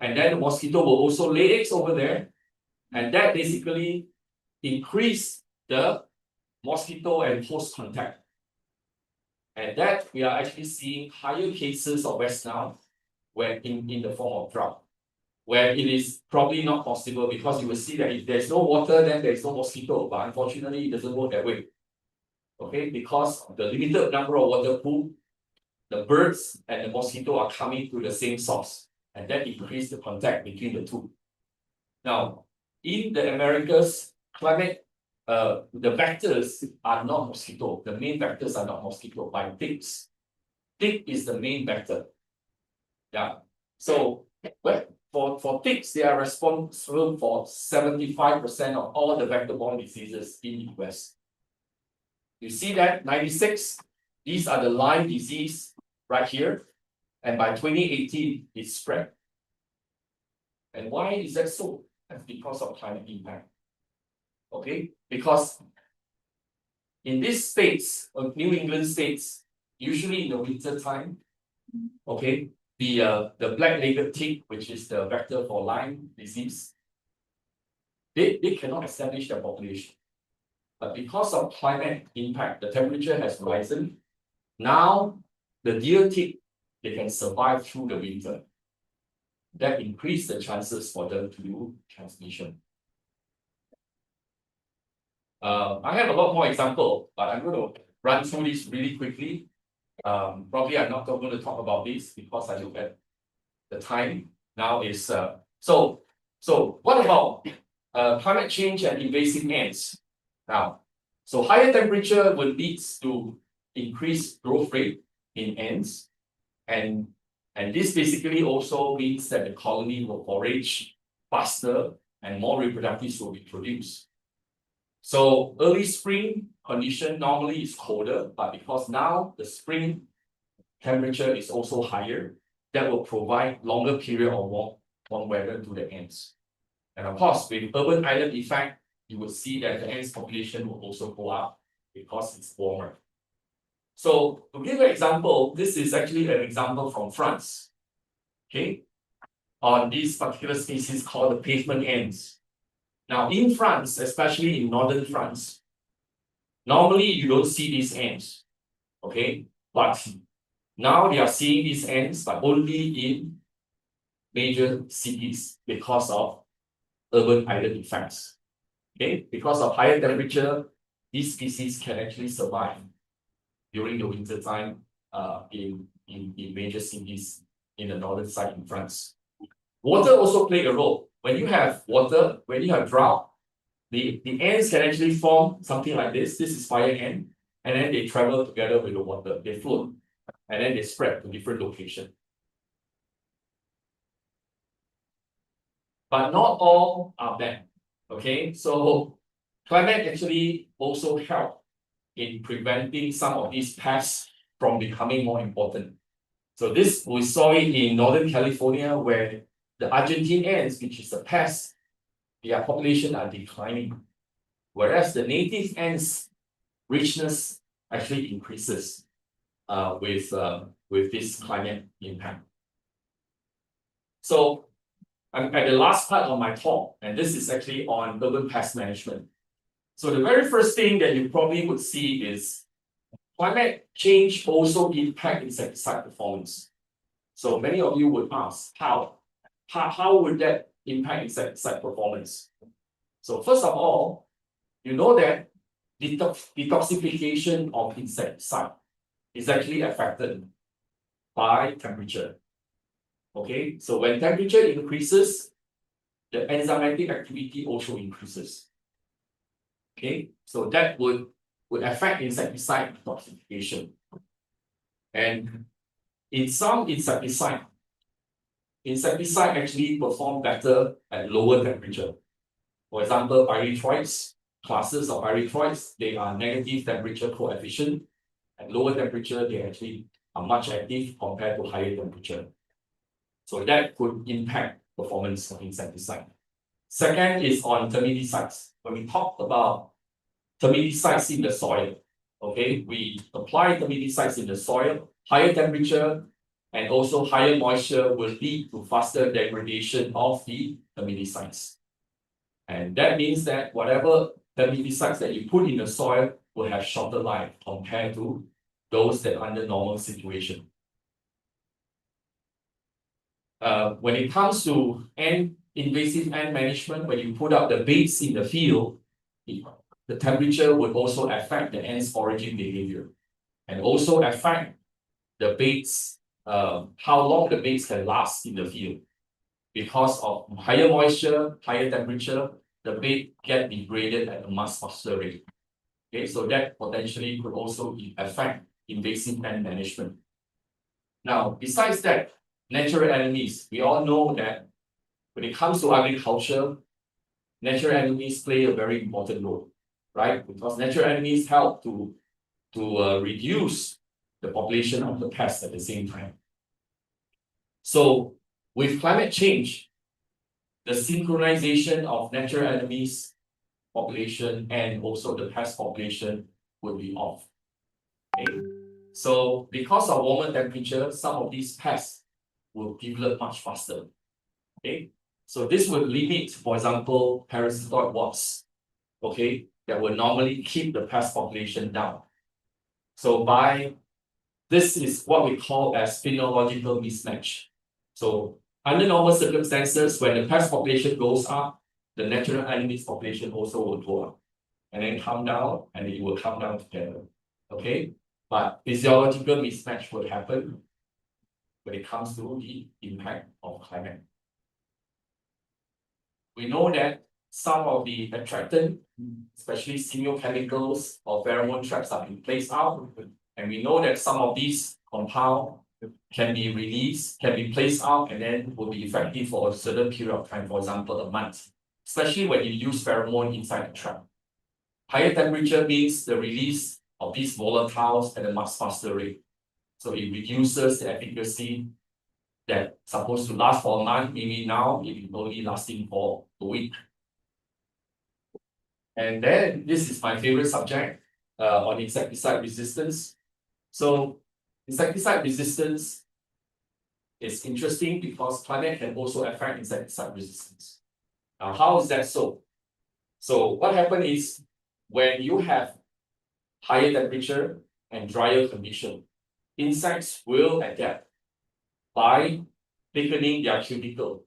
And then the mosquito will also lay eggs over there. And that basically increase the mosquito and host contact. And that we are actually seeing higher cases of West Nile where in the form of drought, where it is probably not possible because you will see that if there's no water, then there's no mosquito. But unfortunately, it doesn't work that way. Okay, because of the limited number of water pool, the birds and the mosquito are coming to the same source, and that increases the contact between the two. Now, in the Americas, climate, the vectors are not mosquito. The main vectors are not mosquito, but ticks. Tick is the main vector. Yeah. So for ticks, they are responsible for 75% of all the vector-borne diseases in the US. You see that 96, these are the Lyme disease right here. And by 2018, it spread. And why is that so? That's because of climate impact. Okay, because in these states, New England states, usually in the winter time, okay, the black-legged tick, which is the vector for Lyme disease, they cannot establish their population. But because of climate impact, the temperature has risen. Now, the deer tick, they can survive through the winter. That increase the chances for them to do transmission. I have a lot more example, but I'm going to run through this really quickly. Probably I'm not going to talk about this because I look at the time now is so what about climate change and invasive ants? Now, so higher temperature will lead to increased growth rate in ants, and this basically also means that the colony will forage faster and more reproductives will be produced. So early spring condition normally is colder, but because now the spring temperature is also higher, that will provide longer period of warm weather to the ants. And of course, with urban island effect, you will see that the ants population will also go up because it's warmer. So to give an example, this is actually an example from France. Okay, on this particular species called the pavement ants. Now in France, especially in northern France, normally you don't see these ants. Okay, but now they are seeing these ants, but only in major cities because of urban island effects. Okay, because of higher temperature, these species can actually survive during the winter time in major cities in the northern side in France. Water also play a role. When you have water, when you have drought, the ants can actually form something like this. This is fire ant, and then they travel together with the water. They float, and then they spread to different locations. But not all are bad. Okay, so climate actually also help in preventing some of these pests from becoming more important. So this, we saw it in Northern California, where the Argentine ants, which is a pest, their population are declining, whereas the native ants richness actually increases with this climate impact. So I'm at the last part of my talk, and this is actually on urban pest management. So the very first thing that you probably would see is climate change also impact insecticide performance. So many of you would ask, how would that impact insecticide performance? So first of all, you know that detoxification of insecticide is actually affected by temperature. Okay, so when temperature increases, the enzymatic activity also increases. Okay, so that would affect insecticide detoxification. And in some insecticide actually perform better at lower temperature. For example, pyrethroids, classes of pyrethroids, they are negative temperature coefficient. At lower temperature, they actually are much active compared to higher temperature. So that could impact performance of insecticide. Second is on termiticides. When we talk about termiticides in the soil, okay, we apply termiticides in the soil, higher temperature and also higher moisture will lead to faster degradation of the termiticides. And that means that whatever termiticides that you put in the soil will have shorter life compared to those that are under normal situation. When it comes to invasive ant management, when you put out the baits in the field, the temperature would also affect the ants' foraging behavior and also affect the baits, how long the baits can last in the field. Because of higher moisture, higher temperature, the bait get degraded at a much faster rate. Okay, so that potentially could also affect invasive ant management. Now, besides that, natural enemies, we all know that when it comes to agriculture, natural enemies play a very important role, right? Because natural enemies help to reduce the population of the pests at the same time. So with climate change, the synchronization of natural enemies population and also the pest population will be off. Okay? So because of warmer temperature, some of these pests will develop much faster. Okay, so this would limit, for example, parasitoid wasps, okay, that will normally keep the pest population down. So this is what we call as phenological mismatch. So under normal circumstances, when the pest population goes up, the natural enemies population also will go up, and then come down, and it will come down together. Okay, but physiological mismatch will happen when it comes to the impact of climate. We know that some of the attractant, especially semiochemicals or pheromone traps, are being placed out, and we know that some of these compounds can be released, can be placed out, and then will be effective for a certain period of time, for example, a month, especially when you use pheromone inside the trap. Higher temperature means the release of these volatiles at a much faster rate. So it reduces the efficacy that's supposed to last for a month, maybe now it is only lasting for a week. And then this is my favorite subject on insecticide resistance. So insecticide resistance is interesting because climate can also affect insecticide resistance. Now, how is that so? So what happens is when you have higher temperature and drier condition, insects will adapt by thickening their cuticle.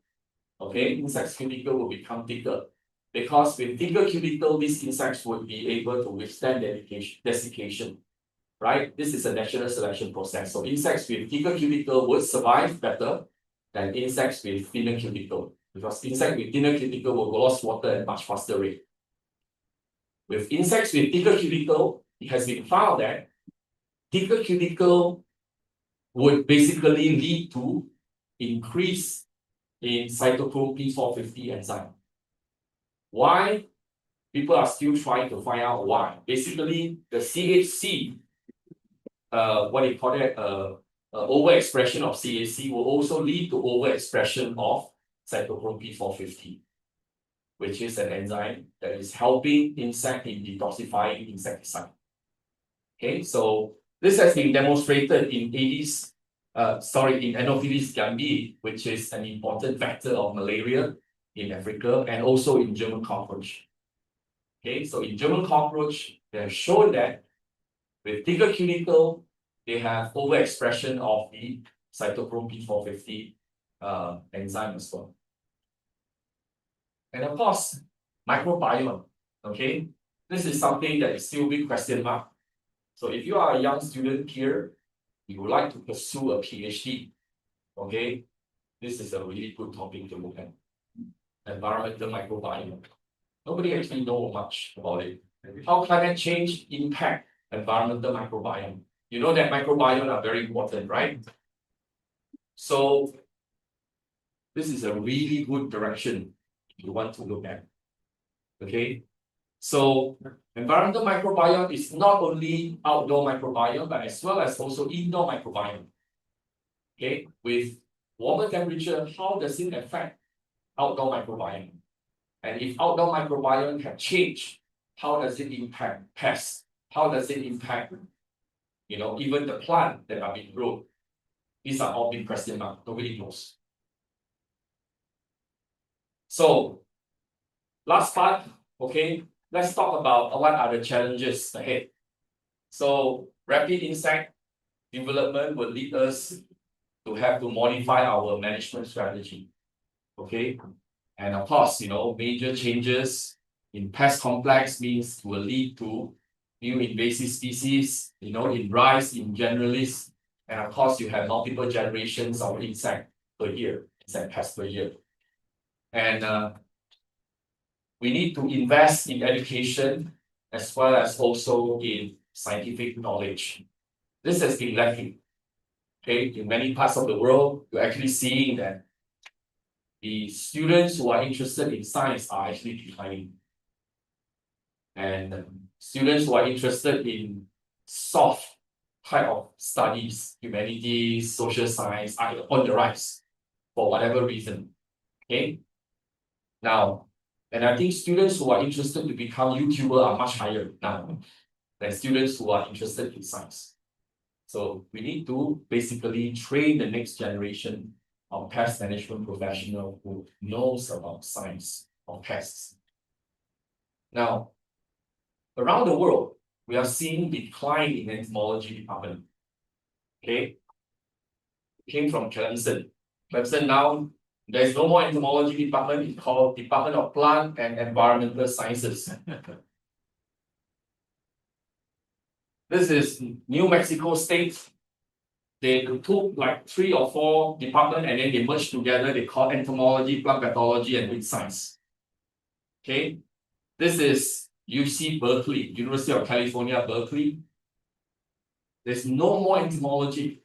Okay, insects' cuticle will become thicker. Because with thicker cuticle, these insects would be able to withstand desiccation. Right? This is a natural selection process. So insects with thicker cuticle would survive better than insects with thinner cuticle. Because insects with thinner cuticle will lose water at much faster rate. With insects with thicker cuticle, it has been found that thicker cuticle would basically lead to increase in cytochrome P450 enzyme. Why? people are still trying to find out why. Basically, the CHC, what do you call it, overexpression of CAC will also lead to overexpression of cytochrome P450, which is an enzyme that is helping insect in detoxifying insecticide. Okay, so this has been demonstrated in Aedes, in Anopheles gambiae, which is an important vector of malaria in Africa, and also in German cockroach. Okay, so in German cockroach, they have shown that with thicker cuticle, they have overexpression of the cytochrome P450 enzyme as well. And of course, microbiome. Okay, this is something that is still a big question mark. So if you are a young student here, you would like to pursue a PhD, okay, this is a really good topic to look at. Environmental microbiome. Nobody actually knows much about it. How climate change impact environmental microbiome? You know that microbiome are very important, right? So this is a really good direction you want to look at. Okay, so environmental microbiome is not only outdoor microbiome, but as well as also indoor microbiome. Okay, with warmer temperature, how does it affect outdoor microbiome? And if outdoor microbiome have changed, how does it impact pests? How does it impact, even the plant that are being grown? These are all big question marks. Nobody knows. So, last part, okay, let's talk about what are the challenges ahead. So, rapid insect development will lead us to have to modify our management strategy. Okay, and of course, major changes in pest complex means will lead to new invasive species, in rice, in generalists, and of course, you have multiple generations of insect per year, insect pests per year. And we need to invest in education as well as also in scientific knowledge. This has been lacking. Okay, in many parts of the world, you're actually seeing that the students who are interested in science are actually declining. And students who are interested in soft type of studies, humanities, social science, are on the rise for whatever reason. Okay. Now, and I think students who are interested to become YouTuber are much higher now than students who are interested in science. So we need to basically train the next generation of pest management professional who knows about science of pests. Now, around the world, we are seeing decline in entomology department. Okay, it came from Clemson. Clemson now, there's no more entomology department. It's called Department of Plant and Environmental Sciences. This is New Mexico State. They took like 3 or 4 departments and then they merged together. They call entomology, plant pathology, and weed science. Okay, this is UC Berkeley, University of California, Berkeley. There's no more entomology.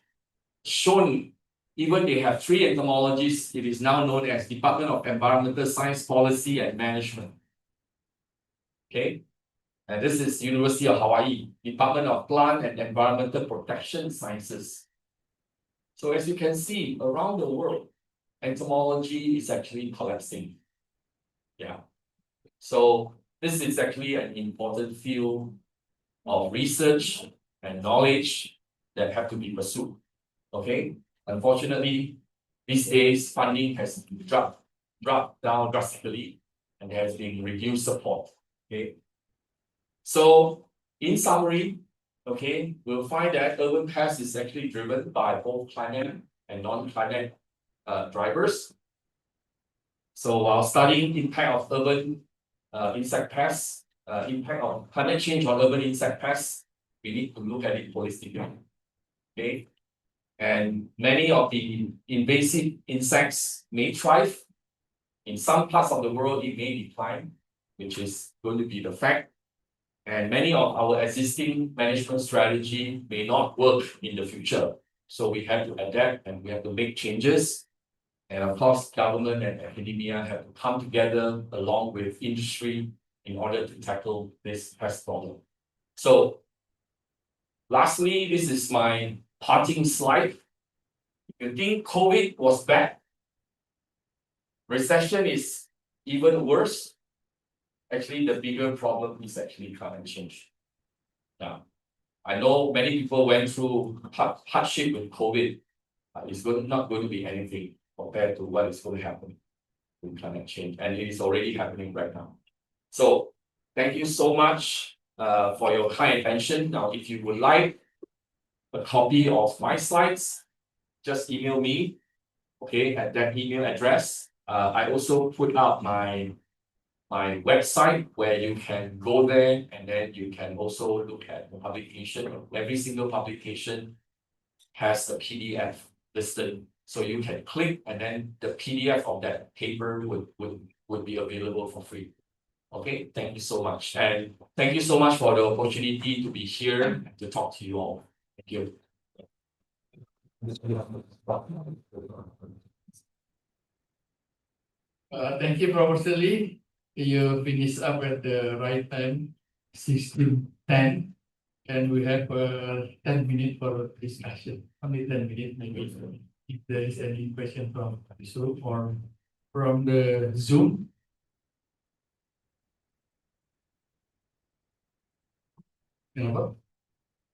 Shown, even they have 3 entomologists. It is now known as Department of Environmental Science Policy and Management. Okay, and this is University of Hawaii, Department of Plant and Environmental Protection Sciences. So as you can see, around the world, entomology is actually collapsing. Yeah. So this is actually an important field of research and knowledge that have to be pursued. Okay. Unfortunately, these days funding has dropped down drastically and there has been reduced support. Okay. So in summary, okay, we'll find that urban pest is actually driven by both climate and non-climate drivers. So while studying impact of urban insect pests, impact of climate change on urban insect pests, we need to look at it holistically. Okay, and many of the invasive insects may thrive. In some parts of the world, it may decline, which is going to be the fact. And many of our existing management strategy may not work in the future. So we have to adapt and we have to make changes. And of course, government and academia have to come together along with industry in order to tackle this pest problem. So lastly, this is my parting slide. If you think COVID was bad, recession is even worse. Actually, the bigger problem is actually climate change. Now, I know many people went through hardship with COVID. It's not going to be anything compared to what is going to happen with climate change, and it is already happening right now. So, thank you so much for your kind attention. Now, if you would like a copy of my slides, just email me, okay, at that email address. I also put out my website where you can go there and then you can also look at the publication. Every single publication has the PDF listed. So you can click and then the PDF of that paper would be available for free. Okay, thank you so much. And thank you so much for the opportunity to be here and to talk to you all. Thank you.
Thank you, Professor Lee. You finished up at the right time, 16:10. And we have 10 minutes for discussion, only 10 minutes maybe. If there is any question from this room or from the Zoom. Kenapa?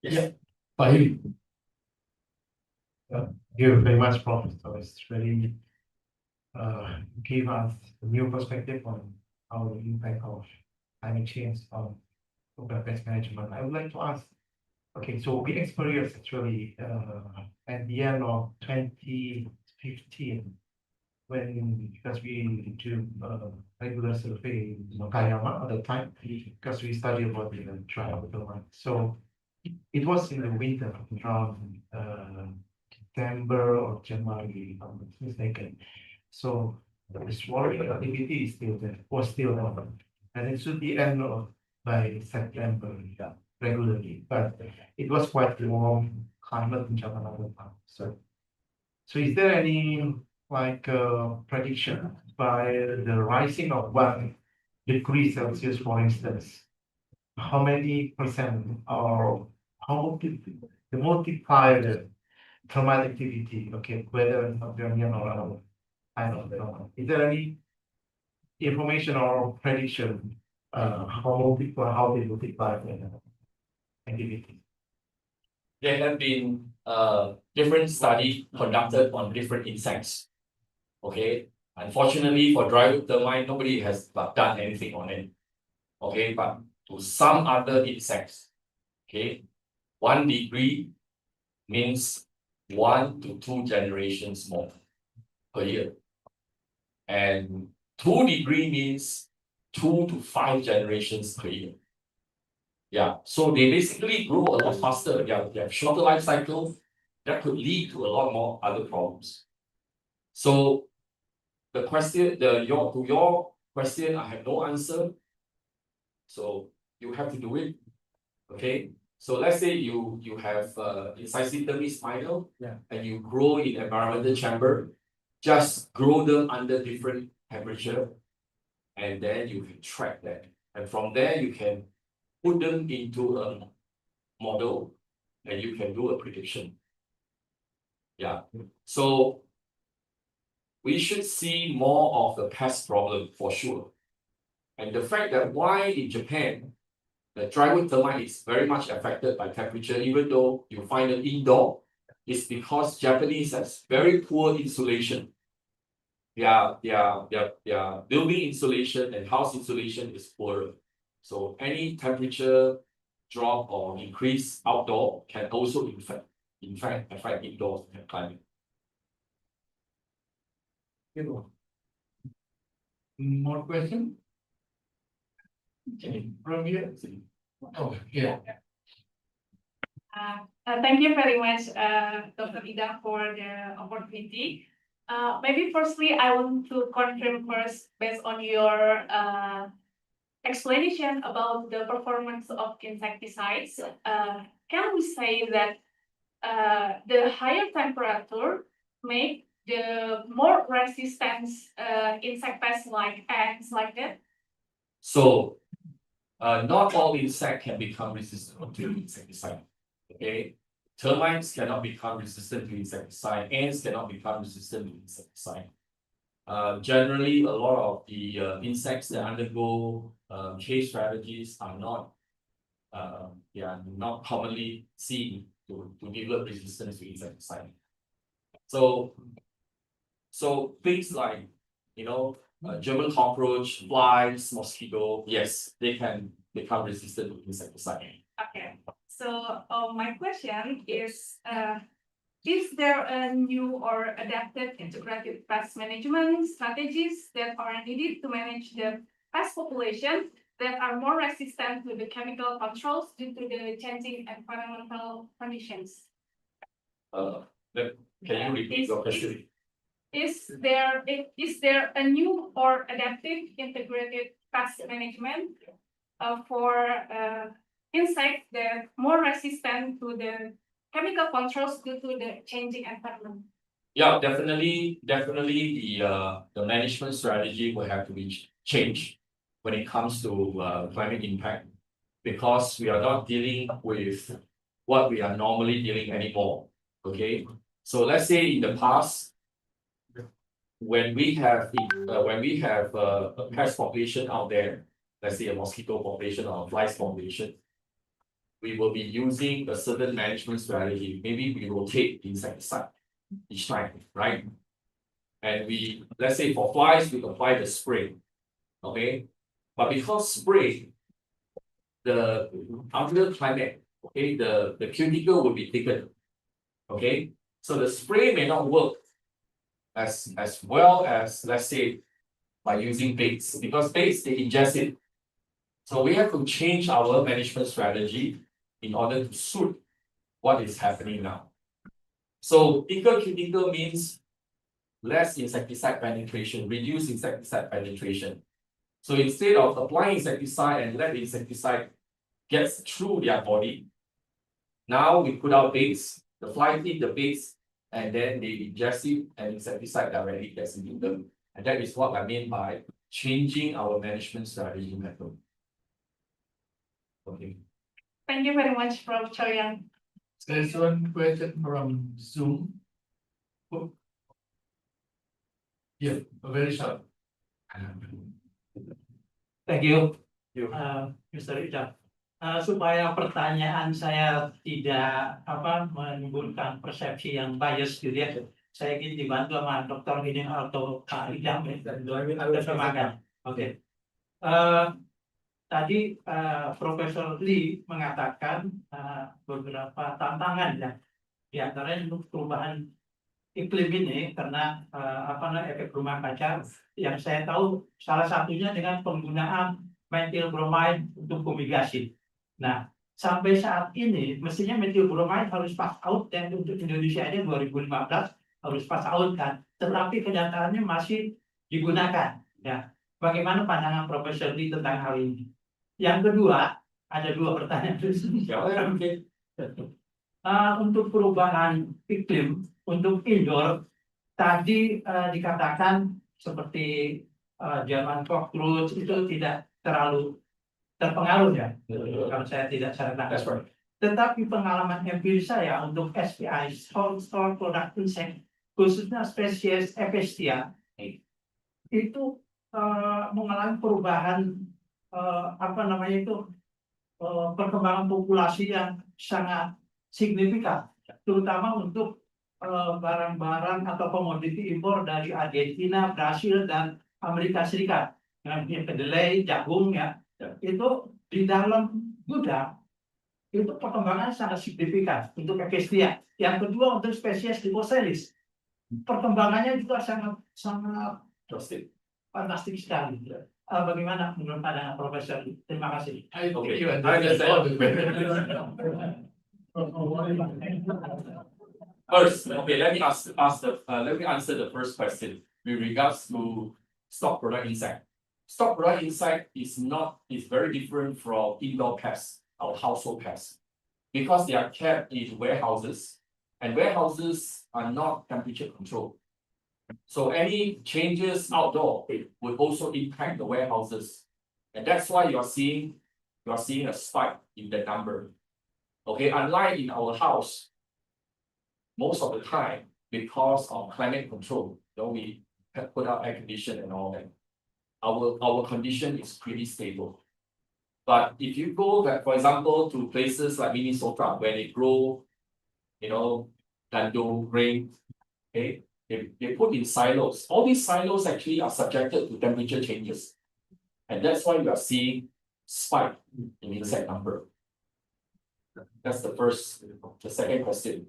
Yes.
Pak Heri.
Thank you very much, Prof. So it's really give us a new perspective on how the impact of climate change on local pest management. I would like to ask, okay, so we experienced actually at the end of 2015 when because we do regular survey in Okayama at the time because we studied about the trial. So it was in the winter around December or January, if I'm not mistaken. So the swallowing activity is still there, was still there. And it should be end of by September, regularly. But it was quite warm climate in Japan at the time. So is there any like prediction by the rising of 1 degree Celsius, for instance? How many percent or how the multiplier thermal activity, okay, whether it's Hungarian or other, I don't know. Is there any information or prediction how they multiply the activity?
There have been different studies conducted on different insects. Okay, unfortunately for drywood termite, nobody has done anything on it. Okay, but to some other insects, okay, 1 degree means 1 to 2 generations more per year. And 2 degree means 2 to 5 generations per year. Yeah, so they basically grow a lot faster. They have shorter life cycles that could lead to a lot more other problems. So the question, to your question, I have no answer. So you have to do it. Okay. So let's say you have incisive termite spider, and you grow in environmental chamber, just grow them under different temperature, and then you can track that. And from there you can put them into a model and you can do a prediction. Yeah. So we should see more of the pest problem for sure. And the fact that why in Japan, the drywood termite is very much affected by temperature, even though you find them indoor, is because Japanese has very poor insulation. Their building insulation and house insulation is poorer. So any temperature drop or increase outdoor can also in fact affect indoor climate.
More question?
Okay.
From here? Oh, yeah.
Thank you very much, Dr. Ida, for the opportunity. Maybe firstly, I want to confirm first, based on your explanation about the performance of insecticides. Can we say that the higher temperature make the more resistance insect pests like ants like that?
So not all insect can become resistant to insecticide. Okay, termites cannot become resistant to insecticide. Ants cannot become resistant to insecticide. Generally, a lot of the insects that undergo chase strategies are not not commonly seen to develop resistance to insecticide. So things like German cockroach, flies, mosquito, yes, they can become resistant to insecticide.
Okay, so my question is there a new or adapted integrated pest management strategies that are needed to manage the pest population that are more resistant to the chemical controls due to the changing environmental conditions?
Can you repeat your question?
Is there a new or adaptive integrated pest management for insects that are more resistant to the chemical controls due to the changing environment?
Yeah, definitely the management strategy will have to be changed when it comes to climate impact, because we are not dealing with what we are normally dealing anymore. Okay, so let's say in the past, when we have a pest population out there, let's say a mosquito population or a flies population, we will be using a certain management strategy. Maybe we rotate the insecticide each time, right? And let's say for flies, we apply the spray. Okay, but because spray, the under climate, okay, the cuticle will be thickened. Okay, so the spray may not work as well as, let's say, by using baits, because baits they ingest it. So we have to change our management strategy in order to suit what is happening now. So thicker cuticle means less insecticide penetration, reduce insecticide penetration. So instead of applying insecticide and let the insecticide gets through their body, now we put out baits, the fly eat the baits, and then they ingest it and insecticide directly gets into them. And that is what I mean by changing our management strategy method. Okay.
Thank you very much, Prof. Chow-Yang.
There's one question from Zoom. Oh. Yeah, very short.
Thank you,
You.
Mr. Ijab. Supaya pertanyaan saya tidak menimbulkan persepsi yang bias gitu ya, saya ingin dibantu sama Dr. ini atau Pak Ijab ya. Oke. Tadi Profesor Lee mengatakan beberapa tantangan ya, di antaranya untuk perubahan iklim ini karena efek rumah kaca yang saya tahu salah satunya dengan penggunaan metil bromide untuk fumigasi. Nah, sampai saat ini mestinya metil bromide harus pass out dan untuk Indonesia ini 2015 harus pass out kan, tetapi kenyataannya masih digunakan. Ya, bagaimana pandangan Profesor Lee tentang hal ini? Yang kedua, ada dua pertanyaan. Untuk perubahan iklim untuk indoor tadi dikatakan seperti zaman cockroach itu tidak terlalu terpengaruh ya, kalau saya tidak salah. Tetapi pengalaman empiris saya untuk SPI, store product insect, khususnya spesies Epestia, itu mengalami perubahan perkembangan populasi yang sangat signifikan, terutama untuk barang-barang atau komoditi impor dari Argentina, Brasil, dan Amerika Serikat. Kedelai, jagung ya, itu di dalam gudang itu perkembangan sangat signifikan untuk Epestia. Yang kedua untuk spesies Dipocelis, perkembangannya juga sangat fantastik sekali. Bagaimana menurut pandangan Profesor? Terima kasih.
Okay. First, okay, let me answer the first question with regards to stock product insect. Stock product insect is very different from indoor pests or household pests, because they are kept in warehouses, and warehouses are not temperature controlled. So any changes outdoor would also impact the warehouses, and that's why you are seeing you are seeing a spike in the number. Okay, unlike in our house, most of the time, because of climate control, we have put out air condition and all that. Our condition is pretty stable. But if you go back, for example, to places like Minnesota, where they grow, gandum, grain, okay, they put in silos. All these silos actually are subjected to temperature changes. And that's why we are seeing spike in insect number. That's the second question.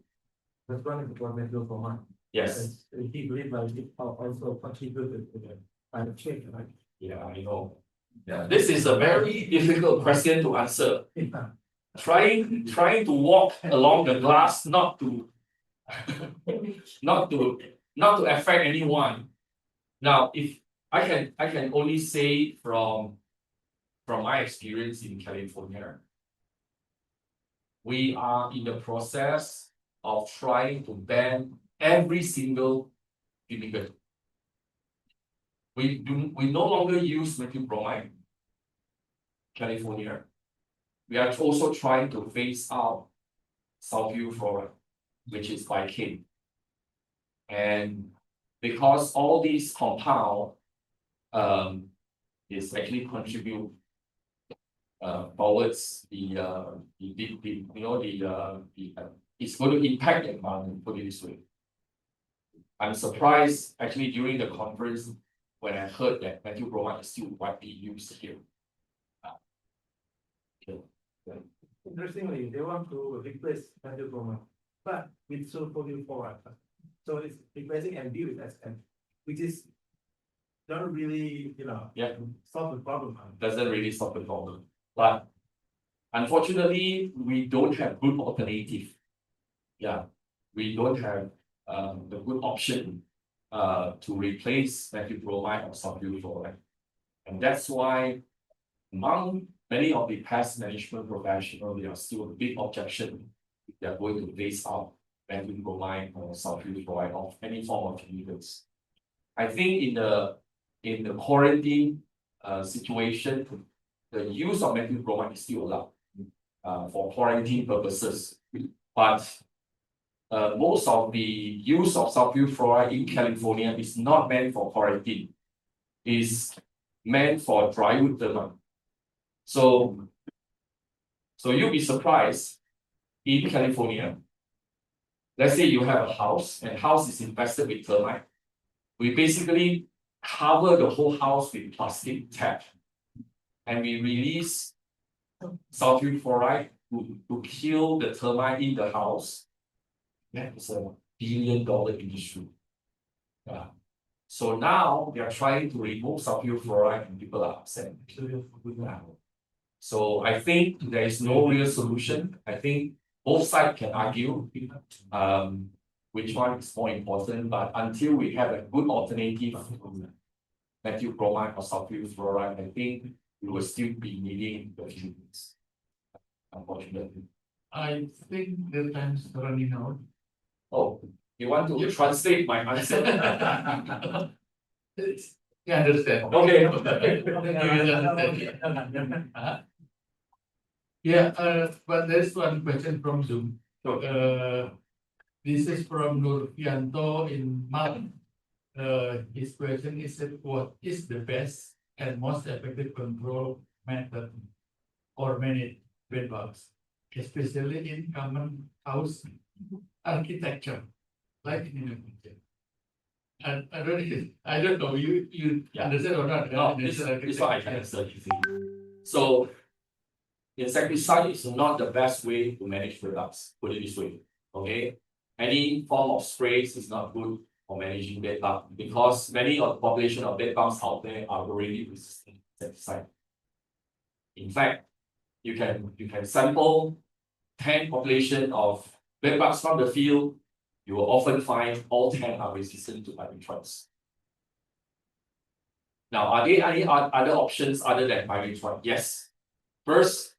That's one of the governmental command.
Yes.
He believed like it also contributed to the climate change, right?
Yeah, I know. Yeah, this is a very difficult question to answer. Trying to walk along the glass, not to affect anyone. Now, if I can only say from my experience in California, we are in the process of trying to ban every single chemical. We no longer use mercury bromide. California. We are also trying to phase out sulfur fluoride, which is by cane. And because all these compound is actually contribute towards it's going to impact the environment, put it this way. I'm surprised actually during the conference when I heard that mercury bromide is still widely used here.
Interestingly, they want to replace mercury bromide, but with sulfur fluoride. So it's replacing MB with SM, which is not really, solve the problem.
Doesn't really solve the problem. But unfortunately, we don't have good alternative. Yeah, we don't have the good option to replace mercury bromide or sulfur fluoride. And that's why among many of the pest management professionals, there are still a big objection. They are going to phase out mercury bromide or sulfur fluoride of any form of chemicals. I think in the quarantine situation, the use of mercury bromide is still allowed for quarantine purposes. But most of the use of sulfur fluoride in California is not meant for quarantine. It's meant for drywood termite. So you'll be surprised in California. Let's say you have a house and house is infested with termite. We basically cover the whole house with plastic tap, and we release sulfur fluoride to kill the termite in the house. That is $1 billion industry. Yeah. So now they are trying to remove sulfur fluoride and people are upset. So I think there is no real solution. I think both sides can argue which one is more important, but until we have a good alternative to mercury bromide or sulfur fluoride, I think we will still be needing the treatments. Unfortunately.
I think the time's running out.
Oh, you want to translate my answer?
Yeah, understand.
Okay.
But there's one question from Zoom.
Sure.
This is from Nurfianto in Malang. His question is that what is the best and most effective control method for manage bedbugs, especially in common house architecture, like in Indonesia? And I don't know, you understand or not?
No, this is what I can answer. So insecticide is not the best way to manage products, put it this way. Okay. Any form of sprays is not good for managing bed bug because many of the population of bed bugs out there are already resistant to insecticide. In fact, you can sample 10 population of bed bugs from the field, you will often find all 10 are resistant to pyrethroids. Now, are there any other options other than pyrethroid? Yes. First,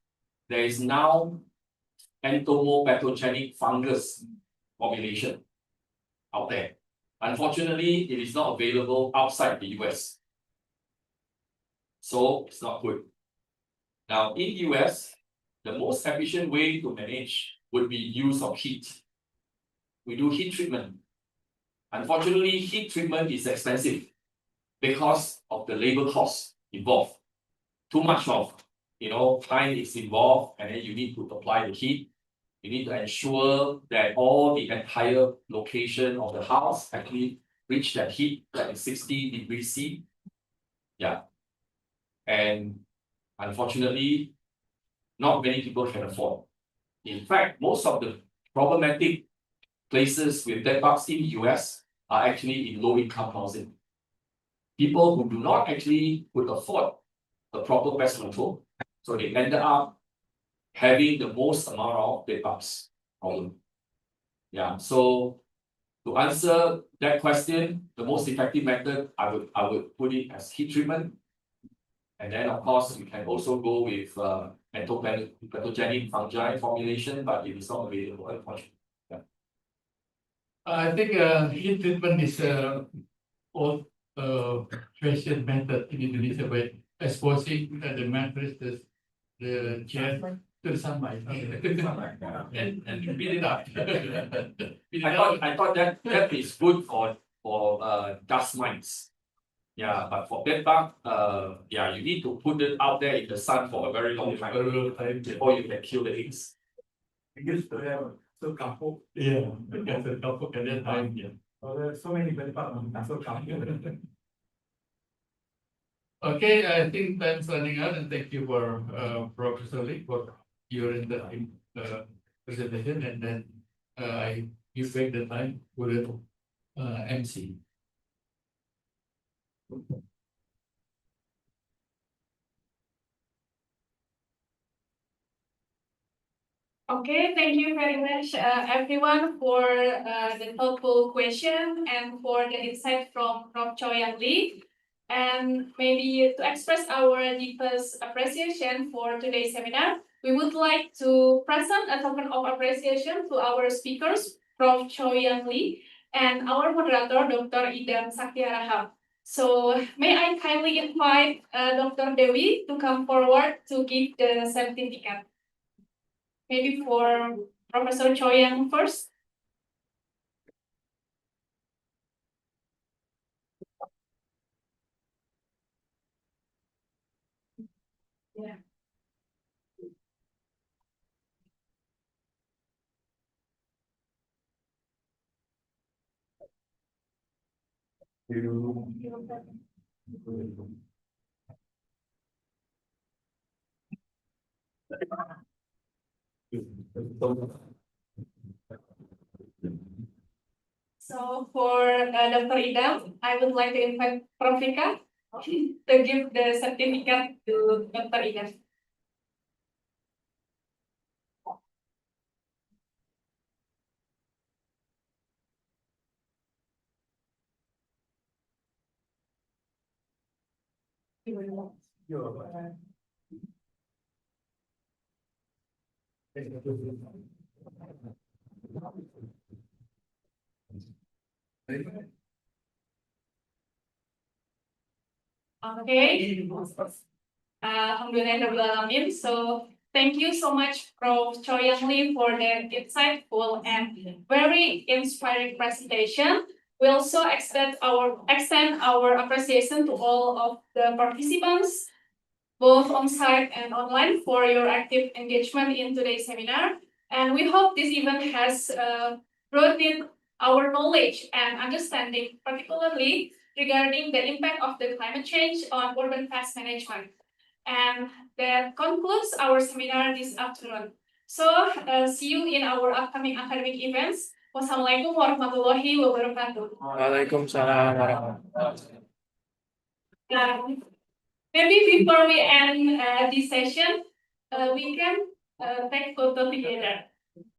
there is now entomopathogenic fungus formulation out there. Unfortunately, it is not available outside the US. So it's not good. Now, in US, the most efficient way to manage would be use of heat. We do heat treatment. Unfortunately, heat treatment is expensive because of the labor cost involved. Too much of, time is involved, and then you need to apply the heat. You need to ensure that all the entire location of the house actually reach that heat, that is 60 degrees C. Yeah. And unfortunately, not many people can afford. In fact, most of the problematic places with bed bugs in the US are actually in low-income housing. People who do not actually could afford a proper pest control, so they ended up having the most amount of bed bugs problem. Yeah, so to answer that question, the most effective method, I would put it as heat treatment. And then of course, you can also go with pathogenic fungi formulation, but it is not available, unfortunately.
I think heat treatment is old fashion method in Indonesia by exposing the mattress, the chair to the sunlight. And beat it up.
I thought that is good for dust mites. Yeah, but for bed bug, you need to put it out there in the sun for a very long time before you can kill the eggs.
I used to have so kampung.
Yeah, because the couple at that time, yeah.
Oh, there's so many bed bugs on so kampung.
Okay, I think time's running out, and thank you for Professor Lee for your presentation, and then I give back the time for the MC.
Okay, thank you very much, everyone, for the thoughtful question and for the insight from Prof. Chow-Yang Lee. And maybe to express our deepest appreciation for today's seminar, we would like to present a token of appreciation to our speakers, Prof. Chow-Yang Lee, and our moderator, Dr. Idam Saktiarahap. So may I kindly invite Dr. Dewi to come forward to give the certificate. Maybe for Professor Chow-Yang first. Yeah. So for Dr. Idam, I would like to invite Prof. Vika to give the certificate to Dr. Idam. Okay. Alhamdulillah. So thank you so much, Prof. Chow-Yang Lee, for the insightful and very inspiring presentation. We also extend our appreciation to all of the participants, both on-site and online, for your active engagement in today's seminar. And we hope this event has broadened our knowledge and understanding, particularly regarding the impact of the climate change on urban pest management. And that concludes our seminar this afternoon. So see you in our upcoming academic events. Wassalamualaikum warahmatullahi wabarakatuh.
Waalaikumsalam warahmatullahi wabarakatuh.
Maybe before we end this session, we can take photo together.